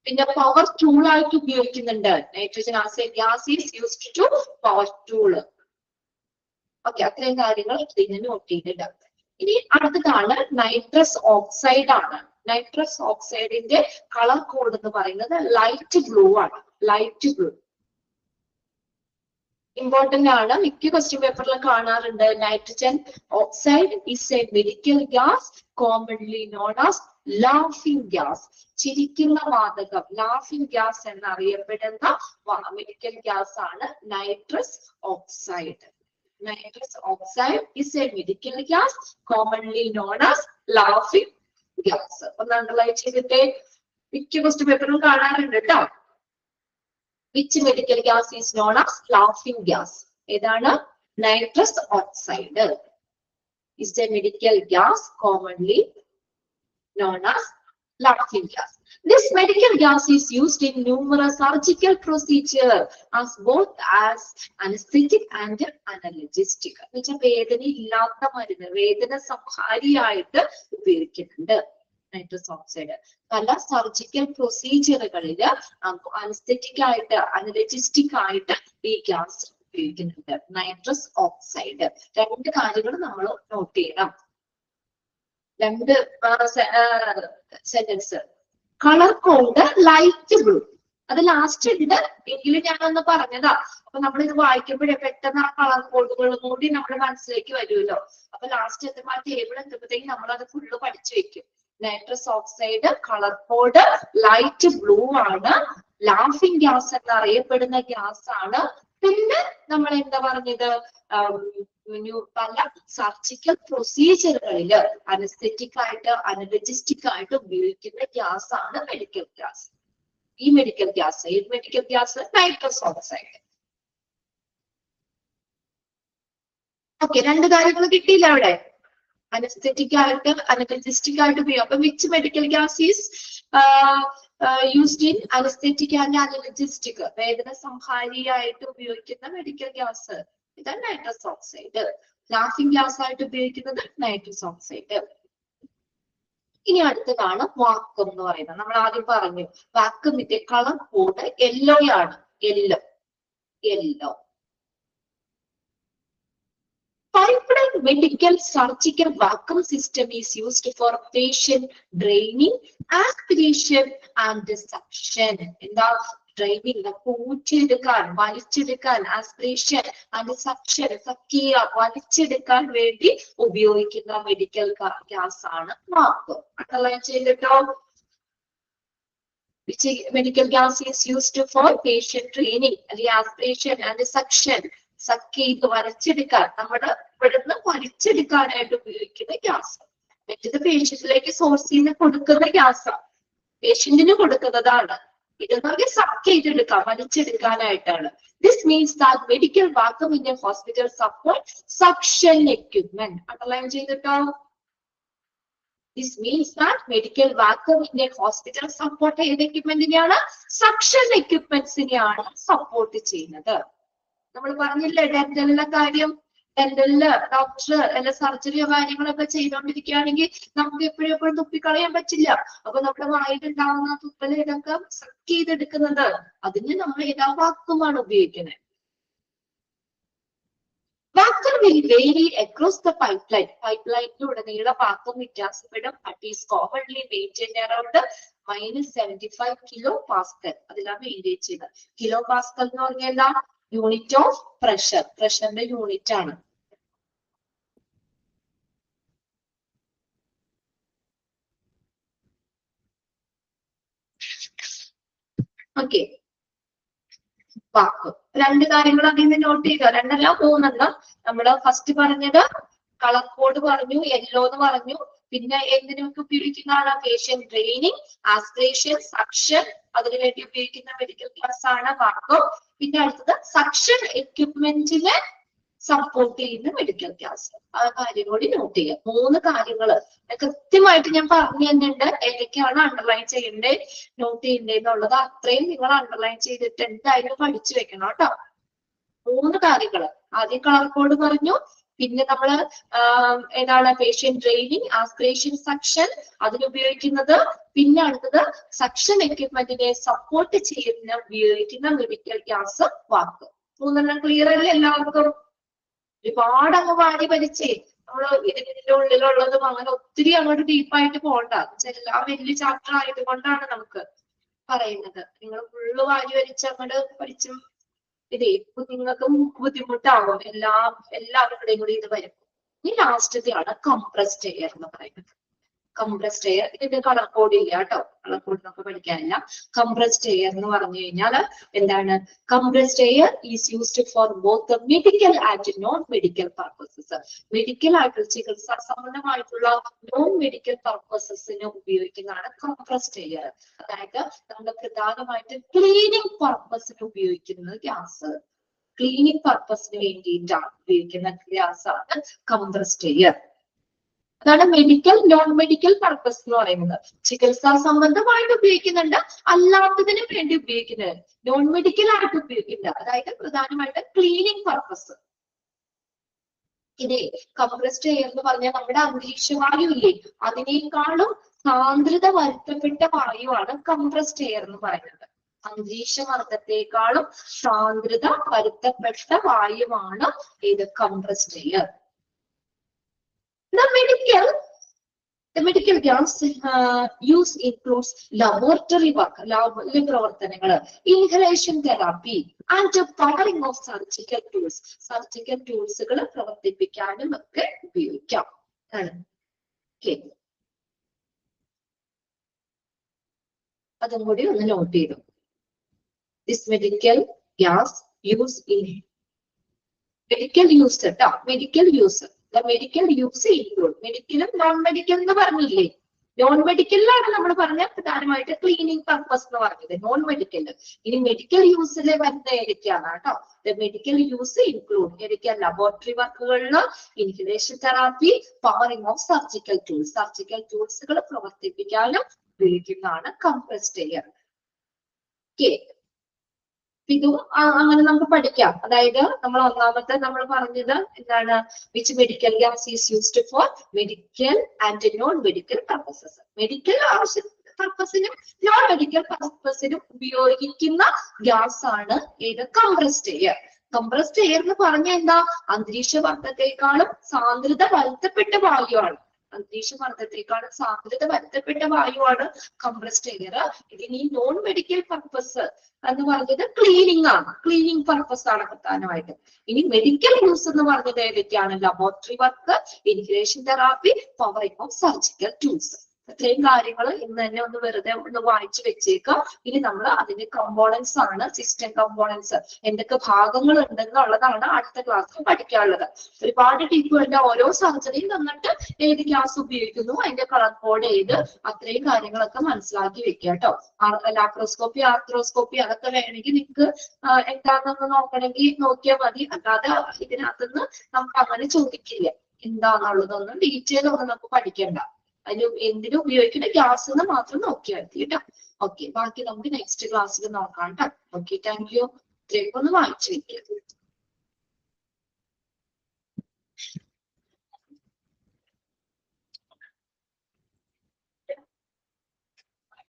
പിന്നെ പവർ ടൂൾ ആയിട്ട് ഉപയോഗിക്കുന്നുണ്ട്. Nitrogen as a gas is used to power tool. Okay, അത്രയും കാര്യങ്ങൾ ഇതിന് നോട്ട് ചെയ്തിട്ടുണ്ട്. ഇനി അടുത്തതാണ് നൈട്രസ് ഓക്സൈഡ് ആണ്. നൈട്രസ് ഓക്സൈഡിന്റെ കളർ കോഡ് എന്ന് പറയുന്നത് ലൈറ്റ് ബ്ലൂ ആണ്. ലൈറ്റ് ബ്ലൂ ഇമ്പോർട്ടന്റ് ആണ്, മിക്ക ക്വസ്റ്റ്യൻ പേപ്പറിലും കാണാറുണ്ട്. Nitrogen oxide is a medical gas commonly known as laughing gas. ചിരിക്കുന്ന വാതകം, ലാഫിംഗ് ഗ്യാസ് എന്നറിയപ്പെടുന്ന മെഡിക്കൽ ഗ്യാസ് ആണ് nitrous oxide. Nitrous oxide is a medical gas commonly known as laughing gas. ഒന്ന് underline ചെയ്തിട്ട് മിക്ക ക്വസ്റ്റ്യൻ പേപ്പറിലും കാണാറുണ്ട് കേട്ടോ. Which medical gas is known as laughing gas? ഏതാണ്? Nitrous oxide is a medical gas commonly known as laughing gas. This medical gas is used in numerous surgical procedures as both as anesthetic and analgesic. എന്നുവെച്ചാൽ വേദന ഇല്ലാത്ത മരുന്ന്, വേദന സംഹാരിയായിട്ട് ഉപയോഗിക്കുന്നുണ്ട് nitrous oxide. പല surgical പ്രൊസീജിയറുകളിൽ anaesthetic ആയിട്ട്, അനലജിസ്റ്റിക് ആയിട്ട് ഈ ഗ്യാസ് ഉപയോഗിക്കുന്നുണ്ട്. Nitrous oxide. രണ്ട് കാര്യങ്ങൾ നമ്മൾ നോട്ട് ചെയ്യണം. രണ്ട് sentence. Colour code light blue, അത് ലാസ്റ്റ് ഉണ്ട് എങ്കിലും ഞാനൊന്ന് പറഞ്ഞതാ. അപ്പൊ നമ്മൾ ഇത് വായിക്കുമ്പോഴേ പെട്ടെന്ന് ആ കളർ കോഡുകളും കൂടി നമ്മുടെ മനസ്സിലേക്ക് വരുമല്ലോ. അപ്പൊ ലാസ്റ്റ് എത്തുമ്പോൾ ആ ടേബിൾ എത്തുമ്പോഴത്തേക്കും നമ്മൾ അത് ഫുള്ള് പഠിച്ചു വെക്കും. Nitrous oxide colour code light blue ആണ്. ലാഫിംഗ് ഗ്യാസ് എന്നറിയപ്പെടുന്ന ഗ്യാസ് ആണ്. പിന്നെ നമ്മൾ എന്താ പറഞ്ഞത്, പല സർജിക്കൽ പ്രൊസീജിയറുകളിൽ അനസ്തെറ്റിക് ആയിട്ട്, അനലജിസ്റ്റിക് ആയിട്ട് ഉപയോഗിക്കുന്ന ഗ്യാസ് ആണ് മെഡിക്കൽ ഗ്യാസ്. ഈ മെഡിക്കൽ ഗ്യാസ്, ഏത് medical gas? Nitrous oxide. Okay, രണ്ട് കാര്യങ്ങൾ കിട്ടിയില്ല അവിടെ. അനസ്തെറ്റിക് ആയിട്ട്, അനലജിസ്റ്റിക് ആയിട്ട് ഉപയോഗിക്കും. അപ്പൊ which medical gas is used in anesthetic and analgesic, വേദന സംഹാരിയായിട്ട് ഉപയോഗിക്കുന്ന മെഡിക്കൽ ഗ്യാസ് ഇതാണ് നൈട്രസ് ഓക്സൈഡ്. ലാഫിംഗ് ഗ്യാസ് ആയിട്ട് ഉപയോഗിക്കുന്നത് നൈട്രസ് ഓക്സൈഡ്. ഇനി അടുത്തതാണ് വാക്വം എന്ന് പറയുന്നത്. നമ്മൾ ആദ്യം പറഞ്ഞു വാക്വമിന്റെ കളർ കോഡ് യെല്ലോ ആണ്. Yellow. Piped medical surgical vacuum system is used for patient draining, aspiration and suction. എന്താ draining? ഊറ്റിയെടുക്കാൻ, വലിച്ചെടുക്കാൻ, aspiration and suction, Zakiya, വലിച്ചെടുക്കാൻ വേണ്ടി ഉപയോഗിക്കുന്ന മെഡിക്കൽ ഗ്യാസ് ആണ് വാക്വം. അണ്ടർലൈൻ ചെയ്തിട്ടോ? which medical gas is used for patient training, അല്ലെങ്കിൽ aspiration and suction, suck ചെയ്ത് വലിച്ചെടുക്കാൻ, നമ്മുടെ ഇവിടുന്ന് വലിച്ചെടുക്കാനായിട്ട് ഉപയോഗിക്കുന്ന ഗ്യാസ്. മറ്റേത് പേഷ്യന്റിലേക്ക് സോഴ്സിൽ നിന്ന് കൊടുക്കുന്ന ഗ്യാസാണ്, പേഷ്യന്റിന് കൊടുക്കുന്നതാണ്. ഇതെന്ന് സക്ക് ചെയ്തെടുക്കാം, വലിച്ചെടുക്കാനായിട്ടാണ്. This means that medical vacuum in a hospital support suction equipment. Underline ചെയ്തിട്ടോ. This means that medical vacuum in a hospital support ഏത് എക്യുപ്മെന്റിനെയാണ്? സക്ഷൻ എക്യുപ്മെന്റ്സിനെയാണ് സപ്പോർട്ട് ചെയ്യുന്നത്. നമ്മൾ പറഞ്ഞില്ലേ ഡെന്റലിലെ കാര്യം, ഡെന്റലില് ഡോക്ടർ അല്ല സർജറിയോ കാര്യങ്ങളൊക്കെ ചെയ്തുകൊണ്ടിരിക്കുകയാണെങ്കിൽ നമുക്ക് എപ്പോഴും തുപ്പിക്കളയാൻ പറ്റില്ല. അപ്പൊ നമ്മുടെ വായിലുണ്ടാവുന്ന തുപ്പൽ ഇതൊക്കെ സക്ക് ചെയ്തെടുക്കുന്നത്, അതിന് നമ്മൾ ഏതാ വാക്കുമാണ് ഉപയോഗിക്കുന്നത്. Vacuum will vary across the pipeline. പൈപ്പ്ലൈനിലുടനീളം വാക്വം വ്യത്യാസപ്പെടും. It is commonly maintained around -75 kPa. അതിലാണ് മെയിൻറ്റെയിൻ ചെയ്യുന്നത്. kPa എന്ന് പറഞ്ഞാൽ എന്താ? യൂണിറ്റ് ഓഫ് പ്രഷർ, പ്രഷറിന്റെ യൂണിറ്റ് ആണ്. Okay, vacuum. രണ്ട് കാര്യങ്ങൾ അതിൽ നിന്ന് നോട്ട് ചെയ്യുക, രണ്ടല്ല മൂന്നെണ്ണം. നമ്മള് ഫസ്റ്റ് പറഞ്ഞത് കളർ കോഡ് പറഞ്ഞു, യെല്ലോ എന്ന് പറഞ്ഞു. പിന്നെ എന്തിനൊക്കെ ഉപയോഗിക്കുന്നതാണ്? പേഷ്യന്റ് ട്രെയിനിങ്, ആസ്പിറേഷൻ, സക്ഷൻ, അതിനുവേണ്ടി ഉപയോഗിക്കുന്ന മെഡിക്കൽ ഗ്യാസ് ആണ് വാക്വം. പിന്നെ അടുത്തത് സക്ഷൻ എക്യുപ്മെന്റിനെ സപ്പോർട്ട് ചെയ്യുന്ന മെഡിക്കൽ ഗ്യാസ്. ആ കാര്യം കൂടി നോട്ട് ചെയ്യുക. മൂന്ന് കാര്യങ്ങൾ കൃത്യമായിട്ട് ഞാൻ പറഞ്ഞു തന്നിട്ടുണ്ട്, ഏതൊക്കെയാണ് അണ്ടർലൈൻ ചെയ്യേണ്ടത്, നോട്ട് ചെയ്യേണ്ടതെന്നുള്ളത്. അത്രയും നിങ്ങൾ അണ്ടർലൈൻ ചെയ്തിട്ട് എന്തായാലും പഠിച്ചു വെക്കണം കേട്ടോ. മൂന്ന് കാര്യങ്ങൾ. ആദ്യം കളർ കോഡ് പറഞ്ഞു, പിന്നെ നമ്മള് ഏതാണ് പേഷ്യന്റ് ട്രെയിനിങ്, ആസ്പിറേഷൻ, സക്ഷൻ, അതിനുപയോഗിക്കുന്നത്. പിന്നെ അടുത്തത് സക്ഷൻ എക്യുപ്മെന്റിനെ സപ്പോർട്ട് ചെയ്യുന്ന ഉപയോഗിക്കുന്ന മെഡിക്കൽ ഗ്യാസ് വാക്വം. മൂന്നെണ്ണം ക്ലിയർ അല്ലേ എല്ലാവർക്കും? ഒരുപാട് അങ്ങ് വാരി വലിച്ചേ നമ്മള് ഇതിന്റെ ഉള്ളിലുള്ളതും അങ്ങനെ ഒത്തിരി അങ്ങോട്ട് ഡീപ്പായിട്ട് പോകണ്ട. എല്ലാം വലിയ ചാപ്റ്റർ ആയതുകൊണ്ടാണ് നമുക്ക് പറയുന്നത്. നിങ്ങൾ ഫുള്ള് വാരി വലിച്ച് അങ്ങോട്ട് പഠിച്ചും ഇതേ നിങ്ങൾക്കും ബുദ്ധിമുട്ടാവും. എല്ലാവരുടെയും കൂടി ഇത് വരും. ഈ ലാസ്റ്റത്തെയാണ് കംപ്രസ്ഡ് എയർ എന്ന് പറയുന്നത്. കംപ്രസ്ഡ് എയർ, ഇതിന്റെ കളർ കോഡ് ഇല്ല കേട്ടോ, കളർ കോഡ് നമുക്ക് പഠിക്കാനില്ല. കംപ്രസ്ഡ് എയർ എന്ന് പറഞ്ഞു കഴിഞ്ഞാൽ എന്താണ്? Compressed air is used for both medical and non medical purposes. Medical ആയിട്ടുള്ള ചികിത്സാ സംബന്ധമായിട്ടുള്ള നോൺ മെഡിക്കൽ പർപ്പസസിന് ഉപയോഗിക്കുന്നതാണ് കംപ്രസ്ഡ് എയർ. അതായത് നമ്മൾ പ്രധാനമായിട്ട് ക്ലീനിങ് പർപ്പസിന് ഉപയോഗിക്കുന്ന ഗ്യാസ്, ക്ലീനിങ് പർപ്പസിന് വേണ്ടിയിട്ടാണ് ഉപയോഗിക്കുന്ന ഗ്യാസ് ആണ് കംപ്രസ്ഡ് എയർ. അതാണ് മെഡിക്കൽ നോൺ മെഡിക്കൽ പർപ്പസ് എന്ന് പറയുന്നത്. ചികിത്സാ സംബന്ധമായിട്ട് ഉപയോഗിക്കുന്നുണ്ട്, അല്ലാത്തതിന് വേണ്ടി ഉപയോഗിക്കുന്നത്, നോൺ മെഡിക്കൽ ആയിട്ട് ഉപയോഗിക്കുന്നത്. അതായത് പ്രധാനമായിട്ട് ക്ലീനിങ് പർപ്പസ്. ഇതേ കംപ്രസ്ഡ് എയർ എന്ന് പറഞ്ഞാൽ നമ്മുടെ അന്തരീക്ഷ വായു ഇല്ലേ, അതിനേക്കാളും സാന്ദ്രത വരുത്തപ്പെട്ട വായുവാണ് കംപ്രസ്ഡ് എയർ എന്ന് പറയുന്നത്. അന്തരീക്ഷമർദ്ദത്തെക്കാളും സാന്ദ്രത വരുത്തപ്പെട്ട വായുവാണ് ഇത് compressed air. The medical gas use includes laboratory work, ലാബിലെ പ്രവർത്തനങ്ങൾ, inhalation therapy and powering of surgical tools. Surgical ടൂൾസുകൾ പ്രവർത്തിപ്പിക്കാനും ഒക്കെ ഉപയോഗിക്കാം. അതും കൂടി ഒന്ന് നോട്ട് ചെയ്തു. This medical gas use in medical use കേട്ടോ, medical use. The medical use include മെഡിക്കലും നോൺ മെഡിക്കൽ എന്ന് പറഞ്ഞില്ലേ. നോൺ മെഡിക്കലിലാണ് നമ്മൾ പറഞ്ഞ പ്രധാനമായിട്ട് ക്ലീനിങ് പർപ്പസ് എന്ന് പറഞ്ഞത്, നോൺ മെഡിക്കൽ. ഇനി മെഡിക്കൽ യൂസിൽ വരുന്ന ഏതൊക്കെയാണ് കേട്ടോ? The medical use include ഏതൊക്കെയാ? ലബോറട്ടറി വർക്കുകളില്, inhalation therapy, powering of surgical tools. Surgical ടൂൾസുകൾ പ്രവർത്തിപ്പിക്കാനും ഉപയോഗിക്കുന്നതാണ് കംപ്രസ്ഡ് എയർ. ഇതും അങ്ങനെ നമുക്ക് പഠിക്കാം. അതായത് നമ്മൾ ഒന്നാമത്തെ നമ്മൾ പറഞ്ഞത് എന്താണ്? Which medical gas is used four medical and non medical purposes. Medical ആവശ്യ പർപ്പസിനും നോൺ മെഡിക്കൽ പർപ്പസിനും ഉപയോഗിക്കുന്ന ഗ്യാസ് ആണ് ഏത്? Compressed air. കംപ്രസ്ഡ് എയർ എന്ന് പറഞ്ഞാൽ എന്താ? അന്തരീക്ഷമർദ്ദത്തെക്കാളും സാന്ദ്രത വരുത്തപ്പെട്ട വായുവാണ്. അന്തരീക്ഷമർദ്ദത്തെക്കാളും സാന്ദ്രത വരുത്തപ്പെട്ട വായുവാണ് കംപ്രസ്ഡ് എയർ. ഇതിന് ഈ നോൺ മെഡിക്കൽ പർപ്പസ് എന്ന് പറഞ്ഞത് ക്ലീനിങ് ആണ്, ക്ലീനിങ് പർപ്പസ് ആണ് പ്രധാനമായിട്ട്. ഇനി മെഡിക്കൽ യൂസ് എന്ന് പറഞ്ഞത് ഏതൊക്കെയാണ്? Laboratory work, inhalation therapy, powering of surgical tools. ഇത്രയും കാര്യങ്ങൾ ഇന്ന് തന്നെ ഒന്ന് വെറുതെ ഒന്ന് വായിച്ചു വെച്ചേക്കാം. ഇനി നമ്മൾ അതിന്റെ കമ്പോണൻസ് ആണ്, സിസ്റ്റം കമ്പോണൻസ് എന്തൊക്കെ ഭാഗങ്ങൾ ഉണ്ടെന്നുള്ളതാണ് അടുത്ത ക്ലാസ്സിൽ പഠിക്കാനുള്ളത്. ഒരുപാട് ടിപ്പുകളുണ്ട്. ഓരോ സർജറിയും തന്നിട്ട് ഏത് ഗ്യാസ് ഉപയോഗിക്കുന്നു, അതിന്റെ കളർ കോഡ് ഏത്, അത്രയും കാര്യങ്ങളൊക്കെ മനസ്സിലാക്കി വെക്കുക കേട്ടോ. ലാപ്രോസ്കോപ്പി, ആർത്രോസ്കോപ്പി അതൊക്കെ വേണമെങ്കിൽ നിങ്ങൾക്ക് എന്താണെന്ന് നോക്കണമെങ്കിൽ നോക്കിയാൽ മതി. അല്ലാതെ ഇതിനകത്തുനിന്ന് നമുക്ക് അങ്ങനെ ചോദിക്കില്ല. എന്താണെന്നുള്ളതൊന്നും ഡീറ്റെയിൽ ഒന്നും നമുക്ക് പഠിക്കണ്ട. അതിന് എന്തിനു ഉപയോഗിക്കുന്ന ഗ്യാസ് എന്ന് മാത്രം നോക്കിയാൽ മതി കേട്ടോ. ഓക്കെ, ബാക്കി നമുക്ക് നെക്സ്റ്റ് ക്ലാസ്സിൽ നോക്കാം കേട്ടോ. Okay, thank you. ഇത്രയൊക്കെ ഒന്ന് വായിച്ചു വെക്കുക.